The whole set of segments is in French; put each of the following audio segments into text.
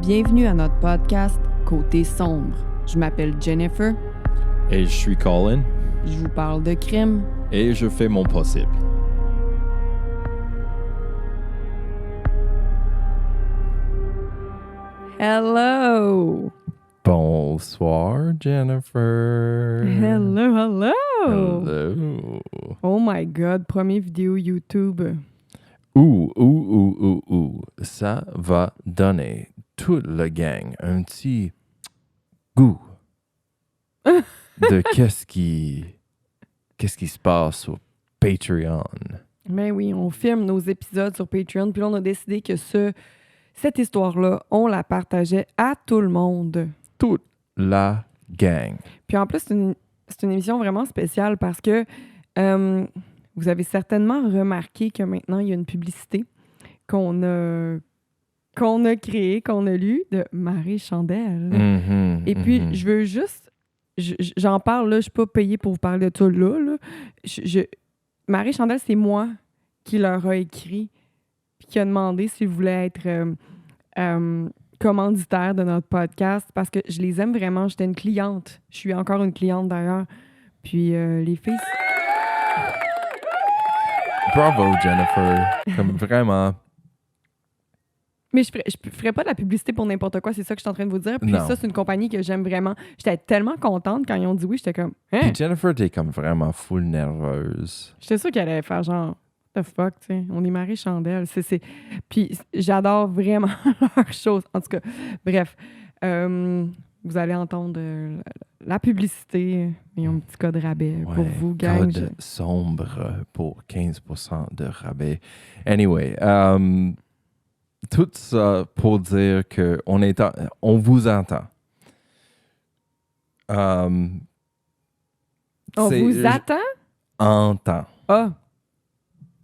Bienvenue à notre podcast Côté sombre. Je m'appelle Jennifer. Et je suis Colin. Je vous parle de crime. Et je fais mon possible. Hello! Bonsoir, Jennifer. Hello! Hello. Oh my God, première vidéo YouTube. Ça va donner tout le gang un petit goût de qu'est-ce qui se passe sur Patreon. Ben oui, on filme nos épisodes sur Patreon, puis là, on a décidé que cette histoire-là, on la partageait à tout le monde. Toute la gang. Puis en plus, c'est une émission vraiment spéciale parce que vous avez certainement remarqué que maintenant, il y a une publicité qu'on a créée, qu'on a lue, de Marie Chandelle. Et puis, je veux juste... J'en parle, là, je ne suis pas payée pour vous parler de ça, là. Marie Chandelle, c'est moi qui leur a écrit puis qui a demandé s'ils voulaient être commanditaires de notre podcast parce que je les aime vraiment. J'étais une cliente. Je suis encore une cliente, d'ailleurs. Puis, les filles... Bravo, Jennifer. Comme vraiment... Mais je ferais pas de la publicité pour n'importe quoi, c'est ça que je suis en train de vous dire. Puis Non. ça, c'est une compagnie que j'aime vraiment. J'étais tellement contente quand ils ont dit oui, j'étais comme... Hein? Puis Jennifer, t'es comme vraiment full nerveuse. J'étais sûre qu'elle allait faire genre... What the fuck, tu sais, on est Marie Chandelle. Puis j'adore vraiment leurs choses. En tout cas, bref, vous allez entendre la publicité. Ils ont un petit code rabais pour vous, gang. Code sombre pour 15% de rabais. Anyway, tout ça pour dire qu'on vous entend. On vous attend? Entend. Ah!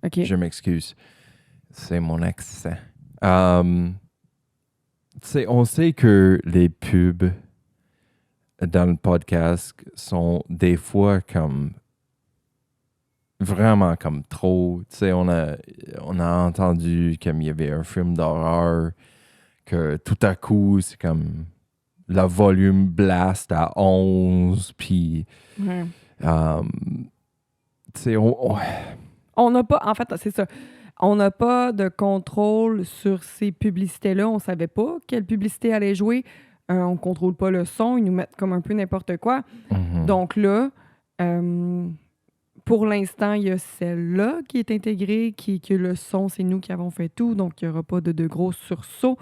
OK. Je m'excuse. C'est mon accent. On sait que les pubs dans le podcast sont des fois comme vraiment comme trop. Tu sais, on a entendu qu'il y avait un film d'horreur que tout à coup, c'est comme la volume blast à 11, puis Ouais. tu sais, On n'a pas... En fait, c'est ça. On n'a pas de contrôle sur ces publicités-là. On ne savait pas quelle publicité allait jouer. On ne contrôle pas le son. Ils nous mettent comme un peu n'importe quoi. Donc là, pour l'instant, il y a celle-là qui est intégrée, que le son, c'est nous qui avons fait tout. Donc, il n'y aura pas de gros sursauts.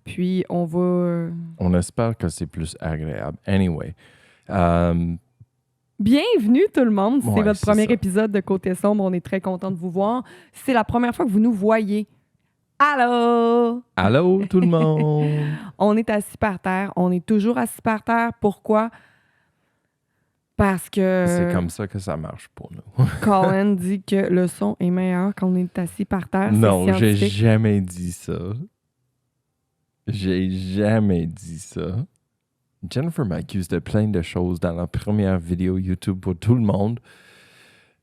Puis, on va... On espère que c'est plus agréable. Anyway. Bienvenue tout le monde. C'est Ouais, votre c'est premier ça. épisode de Côté sombre. On est très content de vous voir. C'est la première fois que vous nous voyez. Allô? Allô, tout le monde! On est assis par terre. On est toujours assis par terre. Pourquoi? Parce que C'est comme ça que ça marche pour nous. Colin dit que le son est meilleur quand on est assis par terre. Non, C'est j'ai scientifique. jamais dit ça. J'ai jamais dit ça. Jennifer m'accuse de plein de choses dans la première vidéo YouTube pour tout le monde.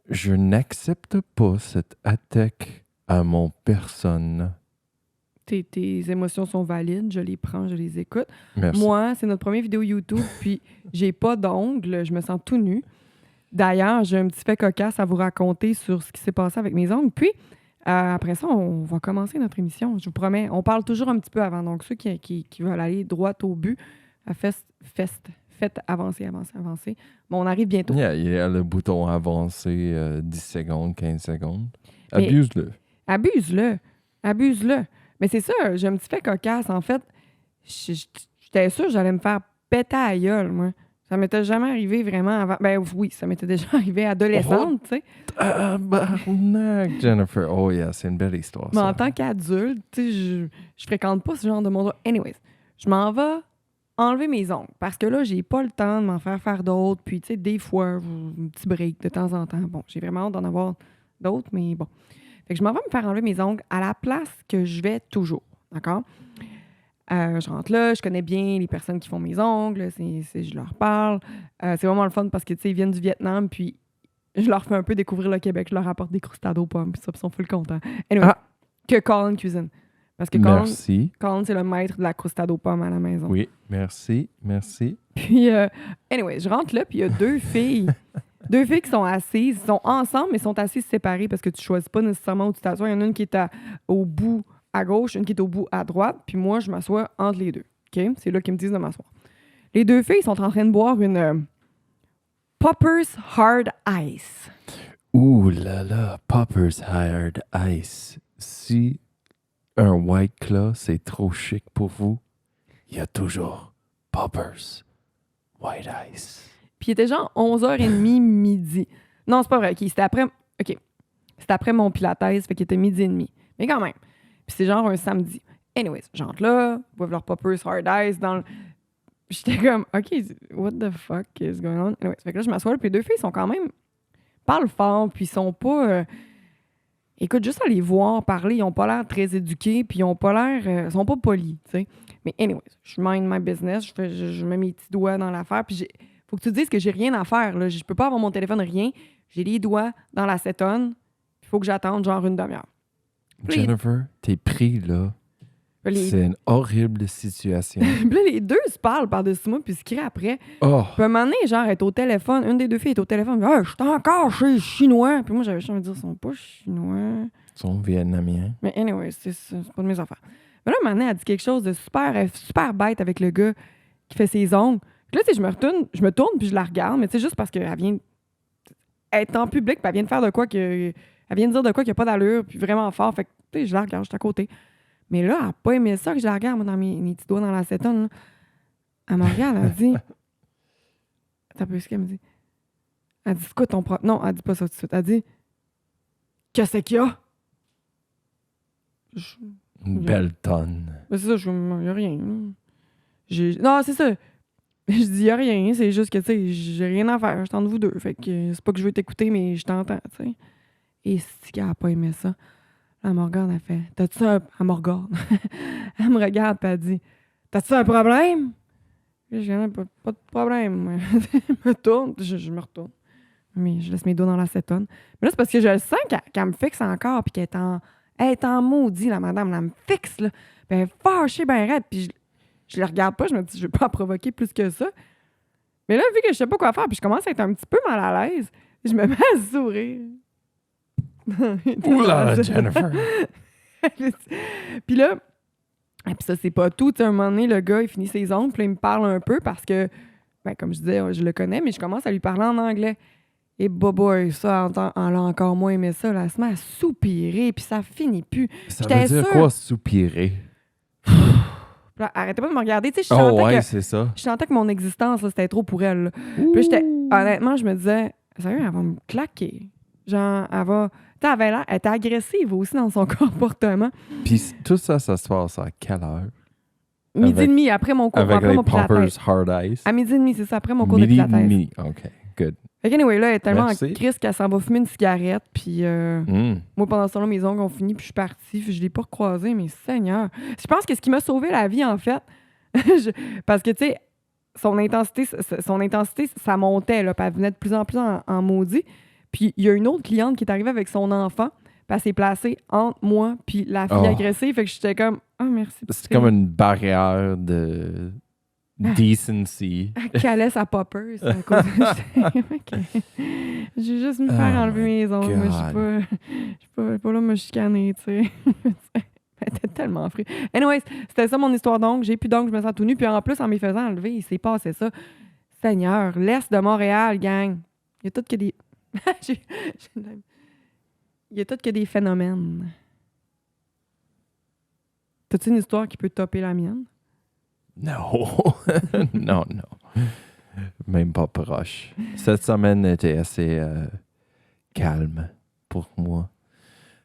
Je n'accepte pas cette attaque à mon personne. Tes émotions sont valides. Je les prends, je les écoute. Merci. Moi, c'est notre première vidéo YouTube, puis j'ai pas d'ongles. Je me sens tout nu. D'ailleurs, j'ai un petit fait cocasse à vous raconter sur ce qui s'est passé avec mes ongles. Puis, après ça, on va commencer notre émission. Je vous promets. On parle toujours un petit peu avant. Donc, ceux qui veulent aller droit au but, faites avancer. Bon, on arrive bientôt. Yeah, il y a le bouton avancer 10 secondes, 15 secondes. Mais- Abuse-le. Abuse-le. Mais c'est ça, j'ai un petit fait cocasse. En fait, j'étais sûre que j'allais me faire péter à la gueule, moi. Ça m'était jamais arrivé vraiment avant. Ben oui, ça m'était déjà arrivé adolescente, tu sais. Barnac, Jennifer. Oh yeah, c'est une belle histoire. Mais Ça. en tant qu'adulte, tu sais, je fréquente pas ce genre de monde. Anyways, je m'en vais enlever mes ongles parce que là, j'ai pas le temps de m'en faire d'autres. Puis, tu sais, des fois, un petit break de temps en temps. Bon, j'ai vraiment hâte d'en avoir d'autres, mais bon. Fait que je m'en vais me faire enlever mes ongles à la place que je vais toujours. D'accord? Je rentre là, je connais bien les personnes qui font mes ongles, je leur parle. C'est vraiment le fun parce que, tu sais, ils viennent du Vietnam, puis je leur fais un peu découvrir le Québec. Je leur apporte des croustades aux pommes, puis ça, ils sont full contents. Anyway, que Colin cuisine. Parce que Merci. Colin, c'est le maître de la crustade aux pommes à la maison. Oui, merci. Puis, anyway, je rentre là, puis il y a deux filles. Deux filles qui sont assises. Ils sont ensemble, mais sont assises séparées parce que tu choisis pas nécessairement où tu t'assois. Il y en a une qui est au bout à gauche, une qui est au bout à droite. Puis moi, je m'assois entre les deux. OK? C'est là qu'ils me disent de m'asseoir. Les deux filles sont en train de boire une Popper's Hard Ice. Ouh là là, Popper's Hard Ice. Si un White Claw, c'est trop chic pour vous, il y a toujours Popper's White Ice. Puis il était genre 11h30, midi. Non, c'est pas vrai. OK, c'était après... OK. C'était après mon pilates, fait qu'il était midi et demi. Mais quand même. Puis c'est genre un samedi. Anyways, j'entre là, boivent leur Popper's Hard Ice dans le... J'étais comme, OK, what the fuck is going on? Anyways, fait que là, je m'assois là, puis les deux filles sont quand même... parlent fort, puis ils sont pas... Écoute, juste à les voir parler, ils ont pas l'air très éduqués, puis ils ont pas l'air... ils sont pas polis, tu sais. Mais anyways, je mind my business, je mets mes petits doigts dans l'affaire, puis faut que tu te dises que j'ai rien à faire, là. Je peux pas avoir mon téléphone, rien. J'ai les doigts dans l'acétone, il faut que j'attende genre une demi-heure. Jennifer, t'es pris là. C'est une horrible situation. Puis là, les deux se parlent par-dessus moi, puis se crient après. Oh, Puis à un moment donné, genre, elle est au téléphone. Une des deux filles est au téléphone. « je suis encore chez les Chinois. » Puis moi, j'avais juste envie de dire « Ils sont pas Chinois. » ils sont vietnamiens. Mais anyway, c'est pas de mes affaires. Mais là, un moment donné, elle dit quelque chose de super bête avec le gars qui fait ses ongles. Puis là, tu sais, je me tourne, puis je la regarde, mais tu sais, juste parce qu'elle vient être en public, puis elle vient de faire de quoi que... Elle vient de dire de quoi qu'il n'y a pas d'allure, puis vraiment fort. Fait que, tu sais, je la regarde, je suis à côté. Mais là, elle n'a pas aimé ça que je la regarde, moi, dans mes petits doigts dans l'acétone. Là. Elle me regarde, elle dit... T'as peu ce qu'elle me dit? Elle dit, c'est quoi ton problème? Non, elle dit pas ça tout de suite. Elle dit, qu'est-ce qu'il y a? Une belle tonne. Ben c'est ça, il y a rien. Non, c'est ça. Je dis, y a rien, c'est juste que, tu sais, j'ai rien à faire, je tente vous deux. Fait que c'est pas que je veux t'écouter, mais je t'entends, tu sais. Et si qu'elle a pas aimé ça, elle me regarde, elle fait, t'as-tu un... Elle me regarde. Elle me regarde, puis elle dit, t'as-tu un problème? Je dis, pas de problème. Je me tourne, je me retourne. Mais je laisse mes doigts dans l'acétone. Mais là, c'est parce que je le sens qu'elle me fixe encore, puis qu'elle est en maudit, la madame. Elle me fixe, là. Puis elle est fâchée, ben raide. Puis je la regarde pas, je me dis, je vais pas la provoquer plus que ça. Mais là, vu que je sais pas quoi faire, puis je commence à être un petit peu mal à l'aise, je me mets à sourire. Oula, Jennifer! Puis là, et puis ça, c'est pas tout. Tu sais, à un moment donné, le gars, il finit ses ongles, puis là, il me parle un peu parce que, ben, comme je disais, je le connais, mais je commence à lui parler en anglais. Et boy, ça, elle a encore moins aimé ça. Là. Elle se met à soupirer, puis ça finit plus. Ça veut dire quoi, soupirer? Là, arrêtez pas de me regarder. Tu sais, c'est ça. Je sentais que mon existence, là, c'était trop pour elle. Là. Puis honnêtement, je me disais, sérieux, elle va me claquer. Genre, elle va... Tu sais, elle était agressive aussi dans son comportement. Puis tout ça, ça se passe à quelle heure? Midi et demi, après mon cours. Avec après les mon Popper's Hard Ice? À midi et demi, c'est ça, après mon cours de pilates. Midi et demi, OK, good. Fait qu'anyway, là, elle est tellement en Merci. crise qu'elle s'en va fumer une cigarette. Puis moi, pendant ce temps-là, mes ongles ont fini, puis je suis partie. Puis je l'ai pas recroisée, mais Seigneur. Je pense que ce qui m'a sauvé la vie, en fait, parce que, tu sais, son intensité, ça montait, là, puis elle venait de plus en plus en maudit. Puis il y a une autre cliente qui est arrivée avec son enfant, puis elle s'est placée entre moi puis la fille agressive. Fait que j'étais comme, merci. C'est comme une barrière de decency. Elle calait sa poppers à cause de... OK. J'ai juste me faire enlever mes ongles. Mais je suis pas là me chicaner, tu sais. Elle était tellement frie. Anyways, c'était ça mon histoire d'ongles. J'ai plus d'ongles, je me sens tout nu. Puis en plus, en m'y faisant enlever, il s'est passé ça. Seigneur, l'Est de Montréal, gang. Il y a tout que des... Il y a tout que des phénomènes. T'as-tu une histoire qui peut topper la mienne? Non. non. Même pas proche. Cette semaine était assez calme pour moi.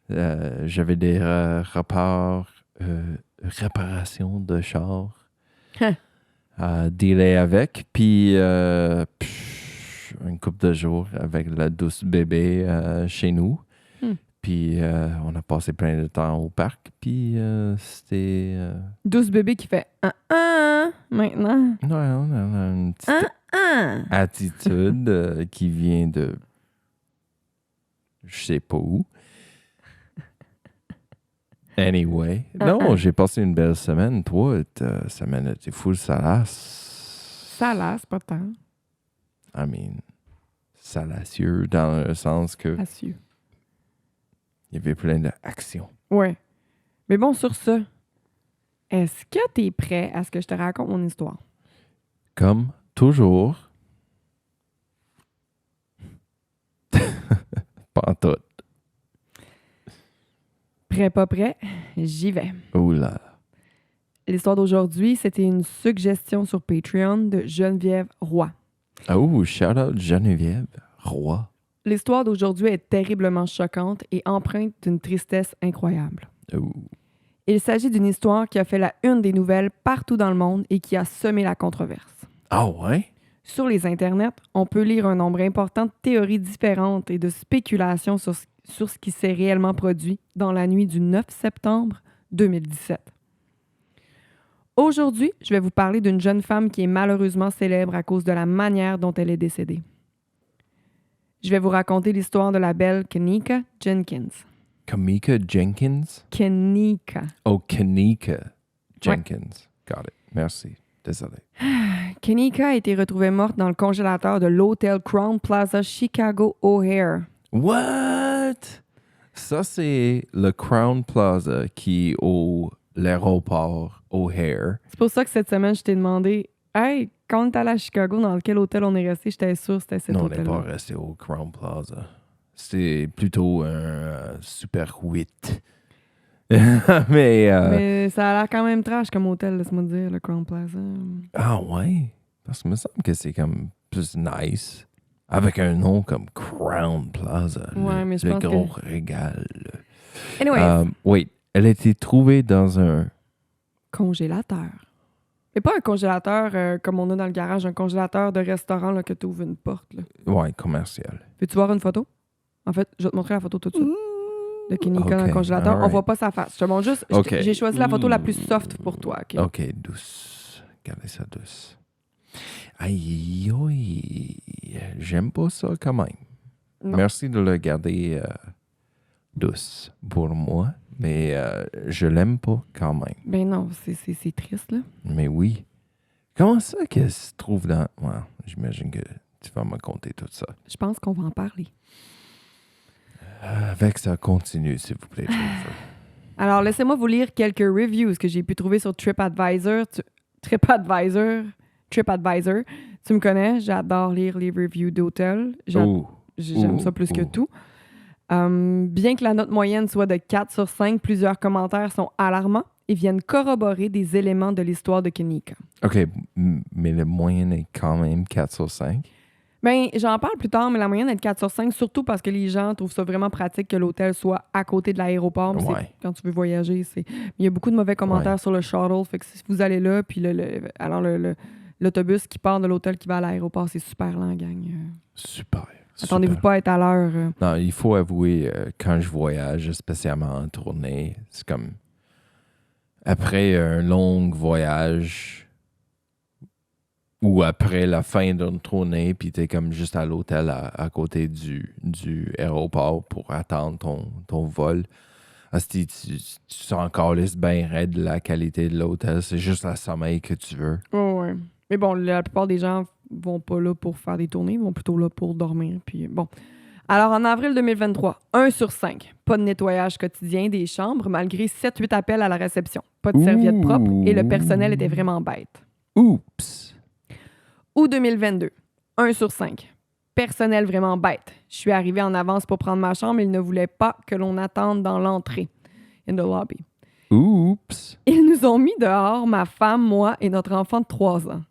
J'avais des réparations de char à dealer avec. Puis une couple de jours avec la douce bébé chez nous. Puis on a passé plein de temps au parc. Puis c'était... Douce bébé qui fait maintenant. Ouais, on a une petite attitude qui vient de... Je sais pas où. Anyway. Non, j'ai passé une belle semaine. Toi, ta semaine était full salace. Salace, pas tant. I mean, salacieux dans le sens que Assieux. il y avait plein d'actions. Ouais. Mais bon, sur ça, est-ce que tu es prêt à ce que je te raconte mon histoire? Comme toujours. Pas en tout. Prêt, pas prêt? J'y vais. Oula. L'histoire d'aujourd'hui, c'était une suggestion sur Patreon de Geneviève Roy. Oh, shout out Geneviève Roy. L'histoire d'aujourd'hui est terriblement choquante et empreinte d'une tristesse incroyable. Oh. Il s'agit d'une histoire qui a fait la une des nouvelles partout dans le monde et qui a semé la controverse. Ah ouais? Sur les internets, on peut lire un nombre important de théories différentes et de spéculations sur ce qui s'est réellement produit dans la nuit du 9 septembre 2017. Aujourd'hui, je vais vous parler d'une jeune femme qui est malheureusement célèbre à cause de la manière dont elle est décédée. Je vais vous raconter l'histoire de la belle Kenneka Jenkins. Kamika Jenkins? Kenneka. Oh, Kenneka Jenkins. Got it. Merci. Désolé. Kenneka a été retrouvée morte dans le congélateur de l'hôtel Crown Plaza Chicago O'Hare. What? Ça, c'est le Crown Plaza qui est au l'aéroport O'Hare. C'est pour ça que cette semaine, je t'ai demandé « Hey, quand on est allé à Chicago, dans quel hôtel on est resté? » J'étais sûre que c'était cet Non, on n'est hôtel-là. pas resté au Crown Plaza. C'est plutôt un Super 8. Mais ça a l'air quand même trash comme hôtel, laisse-moi te dire, le Crown Plaza. Ah ouais? Parce que me semble que c'est comme plus nice. Avec un nom comme Crown Plaza. Ouais, mais je le pense gros que... régal. Anyways, Wait, elle a été trouvée dans un... congélateur. Mais pas un congélateur comme on a dans le garage, un congélateur de restaurant là, que tu ouvres une porte. Là. Ouais, commercial. Veux-tu voir une photo? En fait, je vais te montrer la photo tout de suite. De Kenneka dans le Ok, congélateur. alright. On voit pas sa face. Je te montre juste. Ok. J'ai choisi la photo la plus soft pour toi. OK? Ok, douce. Gardez ça douce. Aïe, aïe. J'aime pas ça quand même. Non. Merci de le garder douce pour moi, mais je l'aime pas quand même. Ben non, c'est triste, là. Mais oui. Comment ça qu'elle se trouve dans... Ouais, j'imagine que tu vas me conter tout ça. Je pense qu'on va en parler. Avec ça, continue, s'il vous plaît, Jennifer. Alors, laissez-moi vous lire quelques reviews que j'ai pu trouver sur TripAdvisor. TripAdvisor. Tu me connais, j'adore lire les reviews d'hôtels. J'aime ça plus que tout. Bien que la note moyenne soit de 4 sur 5, plusieurs commentaires sont alarmants et viennent corroborer des éléments de l'histoire de Kenneka. OK, mais le moyen est quand même 4 sur 5. Bien, j'en parle plus tard, mais la moyenne est de 4 sur 5, surtout parce que les gens trouvent ça vraiment pratique que l'hôtel soit à côté de l'aéroport. Ouais. Quand tu veux voyager, il y a beaucoup de mauvais commentaires Ouais. sur le shuttle. Fait que si vous allez là, puis l'autobus qui part de l'hôtel qui va à l'aéroport, c'est super lent, gang. Super. Attendez-vous pas à être à l'heure. Non, il faut avouer, quand je voyage, spécialement en tournée, c'est comme... Après un long voyage ou après la fin d'une tournée, puis t'es comme juste à l'hôtel à côté du aéroport pour attendre ton vol. Tu sens encore bien raide de la qualité de l'hôtel. C'est juste le sommeil que tu veux. Ouais. Mais bon, la plupart des gens vont pas là pour faire des tournées, ils vont plutôt là pour dormir. Puis bon. Alors, en avril 2023, 1 sur 5, pas de nettoyage quotidien des chambres, malgré 7-8 appels à la réception. Pas de serviettes propres et le personnel était vraiment bête. Oups! Août 2022, 1 sur 5, personnel vraiment bête. Je suis arrivée en avance pour prendre ma chambre, ils ne voulaient pas que l'on attende dans l'entrée, in the lobby. Oups! Ils nous ont mis dehors, ma femme, moi et notre enfant de 3 ans.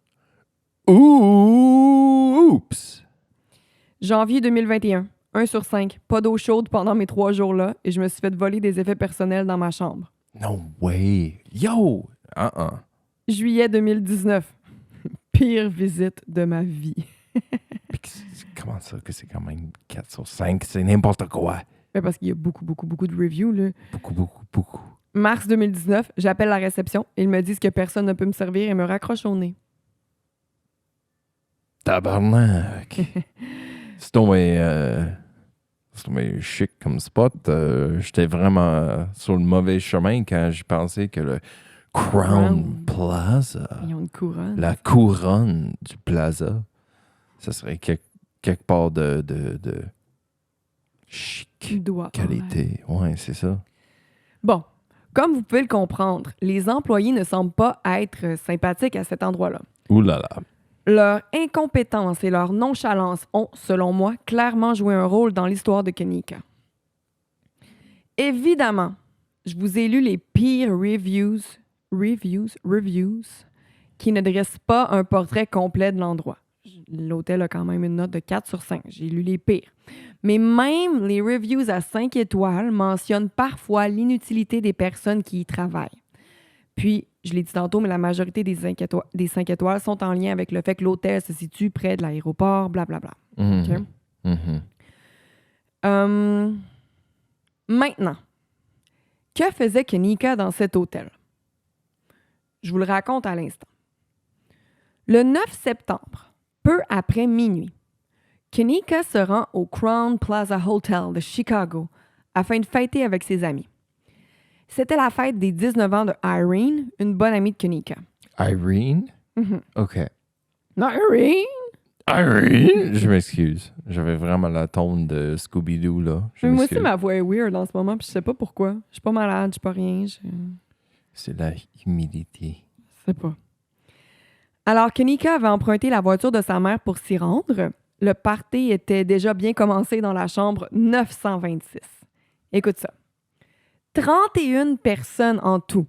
Oups! Janvier 2021, 1 sur 5, pas d'eau chaude pendant mes 3 jours-là et je me suis fait voler des effets personnels dans ma chambre. No way! Yo! Juillet 2019, pire visite de ma vie. Comment ça que c'est quand même 4 sur 5? C'est n'importe quoi. Ben parce qu'il y a beaucoup de reviews, là. Beaucoup. Mars 2019, j'appelle la réception et ils me disent que personne ne peut me servir et me raccrochent au nez. Tabarnak! C'est donc C'est chic comme spot. J'étais vraiment sur le mauvais chemin quand j'ai pensé que le Crown Plaza, Ils ont une couronne. la couronne du Plaza, ça serait quelque part de chic Il doit. qualité. Ouais, c'est ça. Bon, comme vous pouvez le comprendre, les employés ne semblent pas être sympathiques à cet endroit-là. Ouh là là. Leur incompétence et leur nonchalance ont, selon moi, clairement joué un rôle dans l'histoire de Kenika. Évidemment, je vous ai lu les peer reviews qui ne dressent pas un portrait complet de l'endroit. L'hôtel a quand même une note de 4 sur 5. J'ai lu les pires. Mais même les reviews à 5 étoiles mentionnent parfois l'inutilité des personnes qui y travaillent. Puis, je l'ai dit tantôt, mais la majorité des 5 étoiles sont en lien avec le fait que l'hôtel se situe près de l'aéroport, blablabla. Mhm. OK? Mhm. Maintenant, que faisait Kenika dans cet hôtel? Je vous le raconte à l'instant. Le 9 septembre, peu après minuit, Kenika se rend au Crown Plaza Hotel de Chicago afin de fêter avec ses amis. C'était la fête des 19 ans de Irene, une bonne amie de Kenika. Irene? Mhm. OK. Non, Irene! Irene? Je m'excuse. J'avais vraiment la tone de Scooby-Doo, là. Je Mais moi aussi, m'excuse. ma voix est weird en ce moment, puis je sais pas pourquoi. Je suis pas malade, je suis pas rien, je C'est la humilité. sais pas. Alors, Kenika avait emprunté la voiture de sa mère pour s'y rendre. Le party était déjà bien commencé dans la chambre 926. Écoute ça. 31 personnes en tout,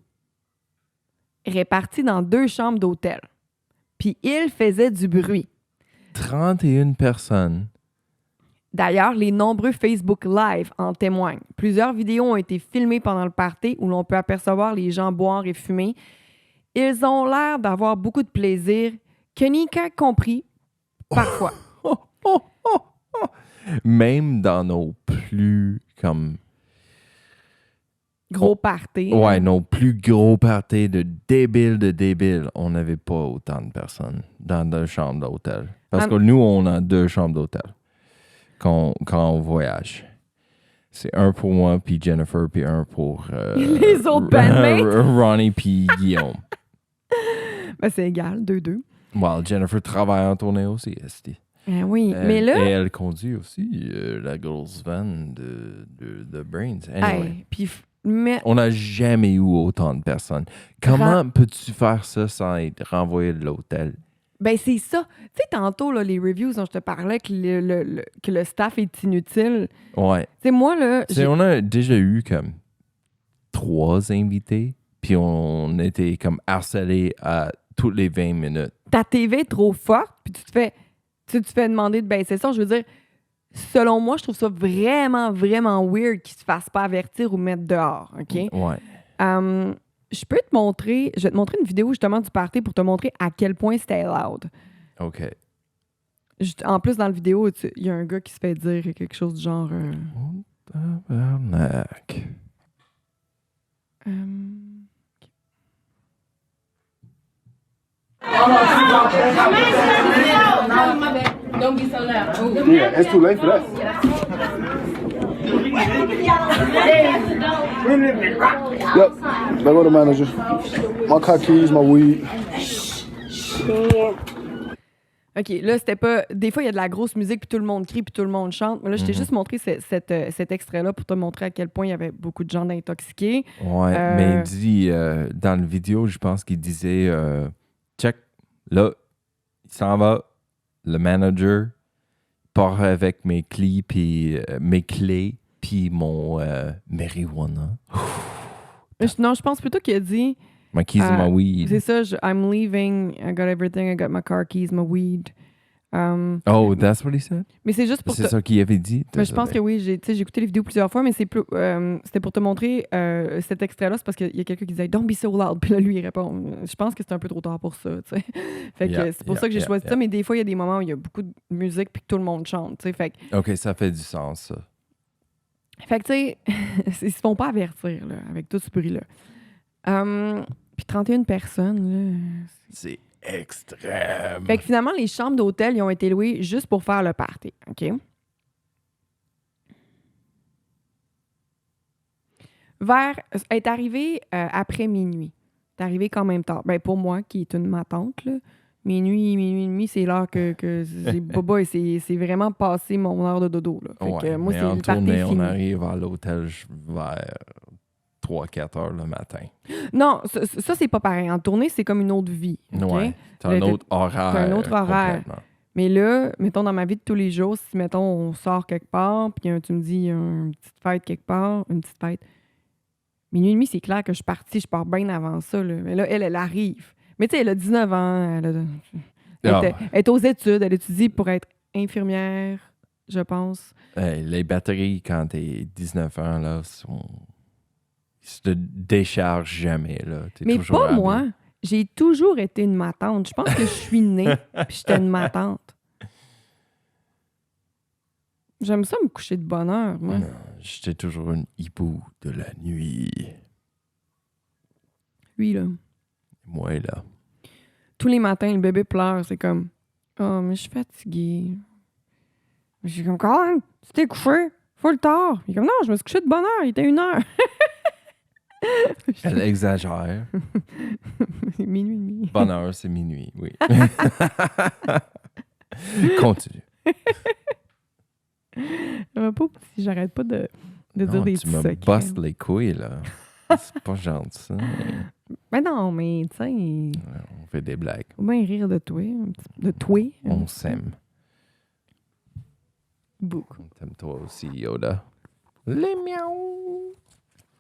réparties dans 2 chambres d'hôtel. Puis il faisait du bruit. 31 personnes. D'ailleurs, les nombreux Facebook Live en témoignent. Plusieurs vidéos ont été filmées pendant le party où l'on peut apercevoir les gens boire et fumer. Ils ont l'air d'avoir beaucoup de plaisir, Kenika compris, parfois. Même dans nos plus, comme... Gros party. Ouais, nos plus gros parties de débiles, on n'avait pas autant de personnes dans 2 chambres d'hôtel. Parce que nous, on a 2 chambres d'hôtel quand on voyage. C'est un pour moi, puis Jennifer, puis un pour... Les autres bandmates. Ronnie, puis Guillaume. Ben, c'est égal, 2-2. Well, Jennifer travaille en tournée aussi, esti. Ah oui, mais là... Et elle conduit aussi la grosse van de Brains. Anyway. Hey, puis mais On n'a jamais eu autant de personnes. Comment peux-tu faire ça sans être renvoyé de l'hôtel? ben c'est ça. Tu sais, tantôt, là, les reviews dont je te parlais, que le staff est inutile. Ouais. Tu sais, moi, là... On a déjà eu comme 3 invités, puis on était comme harcelés à toutes les 20 minutes. Ta TV est trop forte, puis tu te fais demander de baisser ça. Je veux dire, selon moi, je trouve ça vraiment, vraiment weird qu'ils se fassent pas avertir ou mettre dehors, OK? Ouais. Je vais te montrer une vidéo justement du party pour te montrer à quel point c'était loud. OK. En plus, dans la vidéo, il y a un gars qui se fait dire quelque chose du genre... Tabarnak. Don't be so loud. Yeah, it's too late for that. Yep, back with the manager. My car keys, my weed. OK, là, c'était pas... Des fois, il y a de la grosse musique, puis tout le monde crie, puis tout le monde chante. Mais là, je t'ai juste montré cet extrait-là pour te montrer à quel point il y avait beaucoup de gens d'intoxiqués. Ouais, mais il dit, dans la vidéo, je pense qu'il disait, check, là, il s'en va, le manager part avec mes clés, puis mon marijuana. Non, je pense plutôt qu'il a dit... My keys and my weed. C'est ça, I'm leaving, I got everything, I got my car keys, my weed. Oh, that's what he said? Mais c'est juste pour C'est ça qu'il avait dit? Mais je pense que oui, j'ai écouté les vidéos plusieurs fois, mais c'était pour te montrer cet extrait-là, c'est parce qu'il y a quelqu'un qui disait « Don't be so loud », puis là, lui, il répond « Je pense que c'est un peu trop tard pour ça, tu sais. » Fait que c'est pour ça que j'ai choisi ça, mais des fois, il y a des moments où il y a beaucoup de musique puis que tout le monde chante, tu sais. Fait que... OK, ça fait du sens, ça. Fait que, tu sais, ils se font pas avertir, là, avec tout ce bruit-là. Puis 31 personnes, là... C'est extrême. Fait que finalement, les chambres d'hôtel, ils ont été louées juste pour faire le party, OK? Elle est arrivée après minuit. Elle est arrivée quand même tard. Ben, pour moi, qui est ma tante, là, minuit et demi, c'est l'heure que c'est boba et c'est vraiment passé mon heure de dodo. Là. Fait que, moi, mais c'est en le party tournée, on fini. arrive à l'hôtel vers 3-4 heures le matin. Non, ça, c'est pas pareil. En tournée, c'est comme une autre vie. OK? Ouais, t'as un autre horaire. T'as un autre horaire. complètement. Mais là, mettons, dans ma vie de tous les jours, si, mettons, on sort quelque part, puis tu me dis, il y a une petite fête quelque part, une petite fête. Minuit et demi, c'est clair que je suis partie, je pars bien avant ça. Là. Mais là, elle arrive. Mais tu sais, elle a 19 ans, elle est aux études, elle étudie pour être infirmière, je pense. Hey, les batteries, quand t'es 19 ans, là, ils se déchargent jamais. Là. T'es Mais toujours pas habillé. moi. J'ai toujours été une matante. Je pense que je suis née, puis j'étais une matante. J'aime ça me coucher de bonne heure, moi. Non, j'étais toujours une hibou de la nuit. Lui, là. Moi, là. Tous les matins, le bébé pleure. C'est comme, oh, mais je suis fatiguée. Je suis comme, quand même, tu t'es couché, full tard. Il est comme, non, je me suis couché de bonne heure, il était 1 heure. Elle exagère. Minuit et demi. Bonne heure, c'est minuit, oui. Continue. Pas si j'arrête pas de dire Non, des tu petits me secrets. bosses les couilles, là. C'est pas gentil, ça. Mais non, mais tu sais, On fait des blagues. faut bien rire de toi. De toi. On s'aime. Beaucoup. On t'aime toi aussi, Yoda. Les miaou.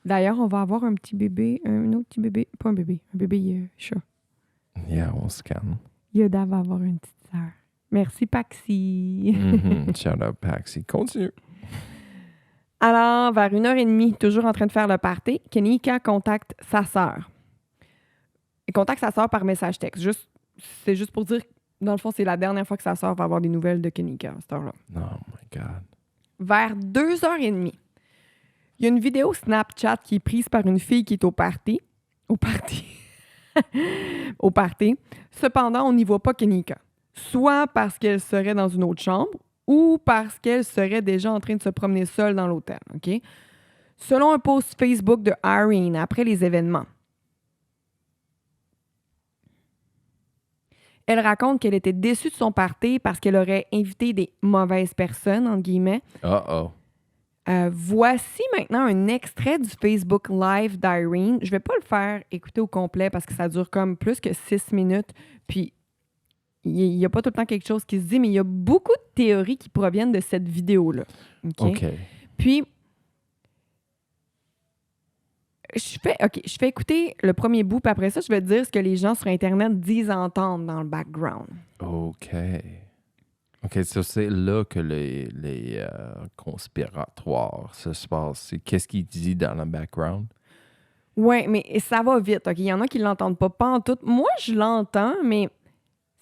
D'ailleurs, on va avoir un petit bébé, un autre petit bébé, pas un bébé chat. Yeah, on se calme. Yoda va avoir une petite sœur. Merci, Paxi. Shout out Paxi. Continue. Alors, vers 1h30, toujours en train de faire le party, Kenika contacte sa sœur. Elle contacte sa sœur par message texte. C'est juste pour dire, dans le fond, c'est la dernière fois que sa sœur va avoir des nouvelles de Kenika à cette heure-là. Oh my God. Vers 2h30, il y a une vidéo Snapchat qui est prise par une fille qui est au party. Au party. Au party. Cependant, on n'y voit pas Kenika. Soit parce qu'elle serait dans une autre chambre ou parce qu'elle serait déjà en train de se promener seule dans l'hôtel. OK? Selon un post Facebook de Irene après les événements, elle raconte qu'elle était déçue de son party parce qu'elle aurait invité des mauvaises personnes, entre guillemets. Uh-oh. Voici maintenant un extrait du Facebook Live d'Irene. Je vais pas le faire écouter au complet parce que ça dure comme plus que 6 minutes. Puis, il n'y a pas tout le temps quelque chose qui se dit, mais il y a beaucoup de théories qui proviennent de cette vidéo-là. OK. Puis, je fais écouter le premier bout, puis après ça, je vais te dire ce que les gens sur Internet disent entendre dans le background. OK. OK, ça, c'est là que les conspiratoires se passent. Qu'est-ce qu'il dit dans le background? Oui, mais ça va vite. OK? Il y en a qui ne l'entendent pas en tout. Moi, je l'entends, mais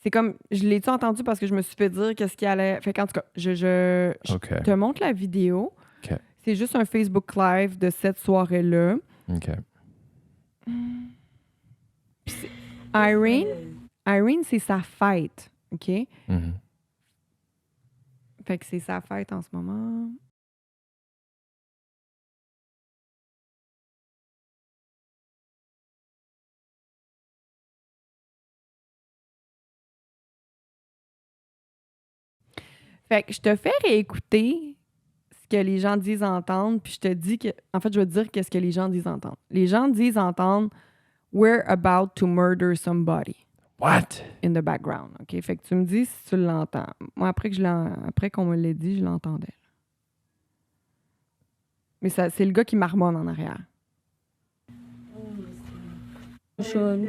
c'est comme, je l'ai-tu entendu parce que je me suis fait dire qu'est-ce qui allait... Fait qu'en tout cas, je OK. te montre la vidéo. OK. C'est juste un Facebook Live de cette soirée-là. OK. Irene, c'est sa fête. OK? Mhm. Fait que c'est sa fête en ce moment. Fait que je te fais réécouter ce que les gens disent entendre, puis je te dis que... En fait, je vais te dire qu'est-ce que les gens disent entendre. Les gens disent entendre « We're about to murder somebody ». What? In the background, OK? Fait que tu me dis si tu l'entends. Moi, après qu'on me l'ait dit, je l'entendais. Mais ça, c'est le gars qui marmonne en arrière. Sean.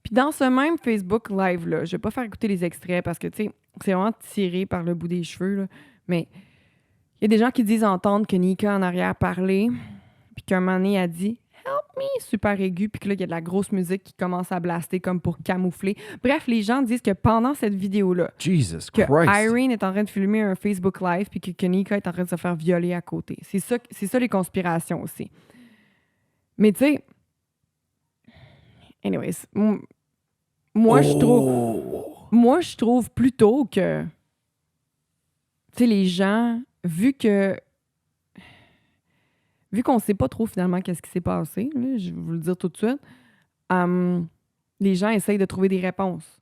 Puis dans ce même Facebook Live-là, je vais pas faire écouter les extraits parce que, tu sais, c'est vraiment tiré par le bout des cheveux, là. Mais il y a des gens qui disent entendre que Nika en arrière parlait, puis qu'un moment donné, a dit « Help me », super aigu, puis que là, il y a de la grosse musique qui commence à blaster comme pour camoufler. Bref, les gens disent que pendant cette vidéo-là, Jesus que Christ. Irene est en train de filmer un Facebook Live puis que Nika est en train de se faire violer à côté. C'est ça les conspirations aussi. Mais tu sais, Anyways, moi, je trouve plutôt que, tu sais, les gens, vu qu'on sait pas trop finalement qu'est-ce qui s'est passé, là, je vais vous le dire tout de suite, les gens essayent de trouver des réponses.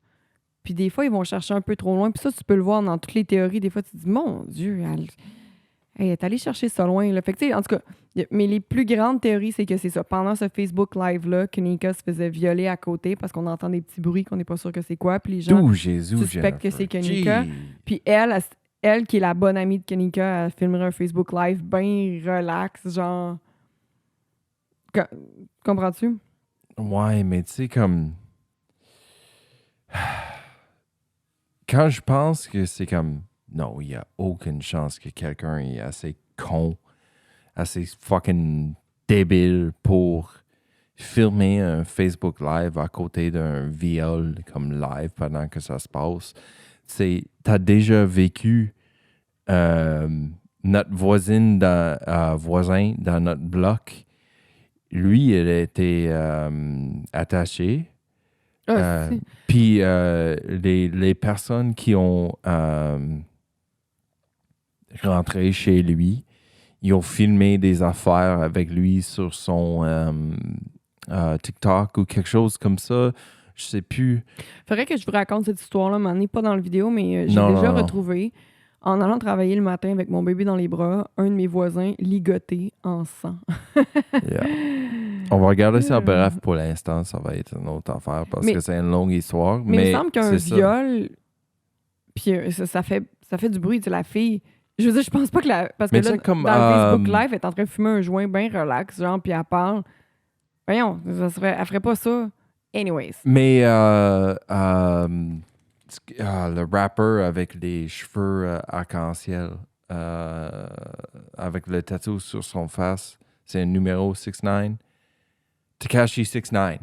Puis des fois, ils vont chercher un peu trop loin. Puis ça, tu peux le voir dans toutes les théories. Des fois, tu te dis, mon Dieu, elle est allée chercher ça loin. Là. Fait que, tu sais, en tout cas, mais les plus grandes théories, c'est que c'est ça. Pendant ce Facebook Live-là, Kanika se faisait violer à côté parce qu'on entend des petits bruits qu'on n'est pas sûr que c'est quoi. Puis les gens suspectent que c'est Kanika. Puis elle, qui est la bonne amie de Kanika, elle filmerait un Facebook Live bien relax, genre... Comprends-tu? Ouais, mais tu sais, comme... Quand je pense que c'est comme... Non, il n'y a aucune chance que quelqu'un est assez con, assez fucking débile pour filmer un Facebook Live à côté d'un viol comme live pendant que ça se passe. T'as déjà vécu notre voisin dans notre bloc. Lui, il était attaché. Puis les personnes qui ont rentré chez lui, ils ont filmé des affaires avec lui sur son TikTok ou quelque chose comme ça. Je sais plus. Faudrait que je vous raconte cette histoire-là, mais on n'est pas dans le vidéo, mais j'ai déjà retrouvé, en allant travailler le matin avec mon bébé dans les bras, un de mes voisins ligoté en sang. Yeah. On va regarder ça bref pour l'instant. Ça va être une autre affaire parce que c'est une longue histoire. Mais il me semble qu'un viol, puis ça fait du bruit. Tu sais, la fille... Je veux dire, je pense pas que parce que là, dans le Facebook Live, elle est en train de fumer un joint bien relax, genre, puis elle parle. Voyons, elle ferait pas ça. Anyways. Mais le rapper avec les cheveux arc-en-ciel, avec le tattoo sur son face, c'est un numéro 6ix9ine. Tekashi 6ix9ine.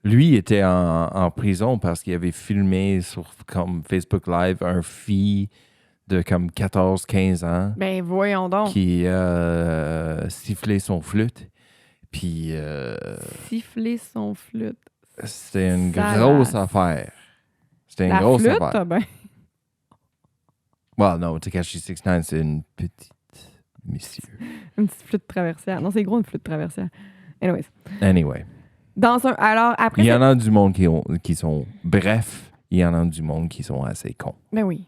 Lui était en prison parce qu'il avait filmé sur comme Facebook Live un fille de comme 14-15 ans. Ben voyons donc. Qui sifflait son flûte. Puis... siffler son flûte. C'était une grosse affaire. C'était une grosse flûte, affaire. Ben. Well, non, Tekashi 6ix9ine, c'est une petite monsieur. Une petite flûte traversière. Non, c'est gros, une flûte traversière. Anyway. Alors, après... Il y en a du monde qui sont... Bref, il y en a du monde qui sont assez cons. Ben oui.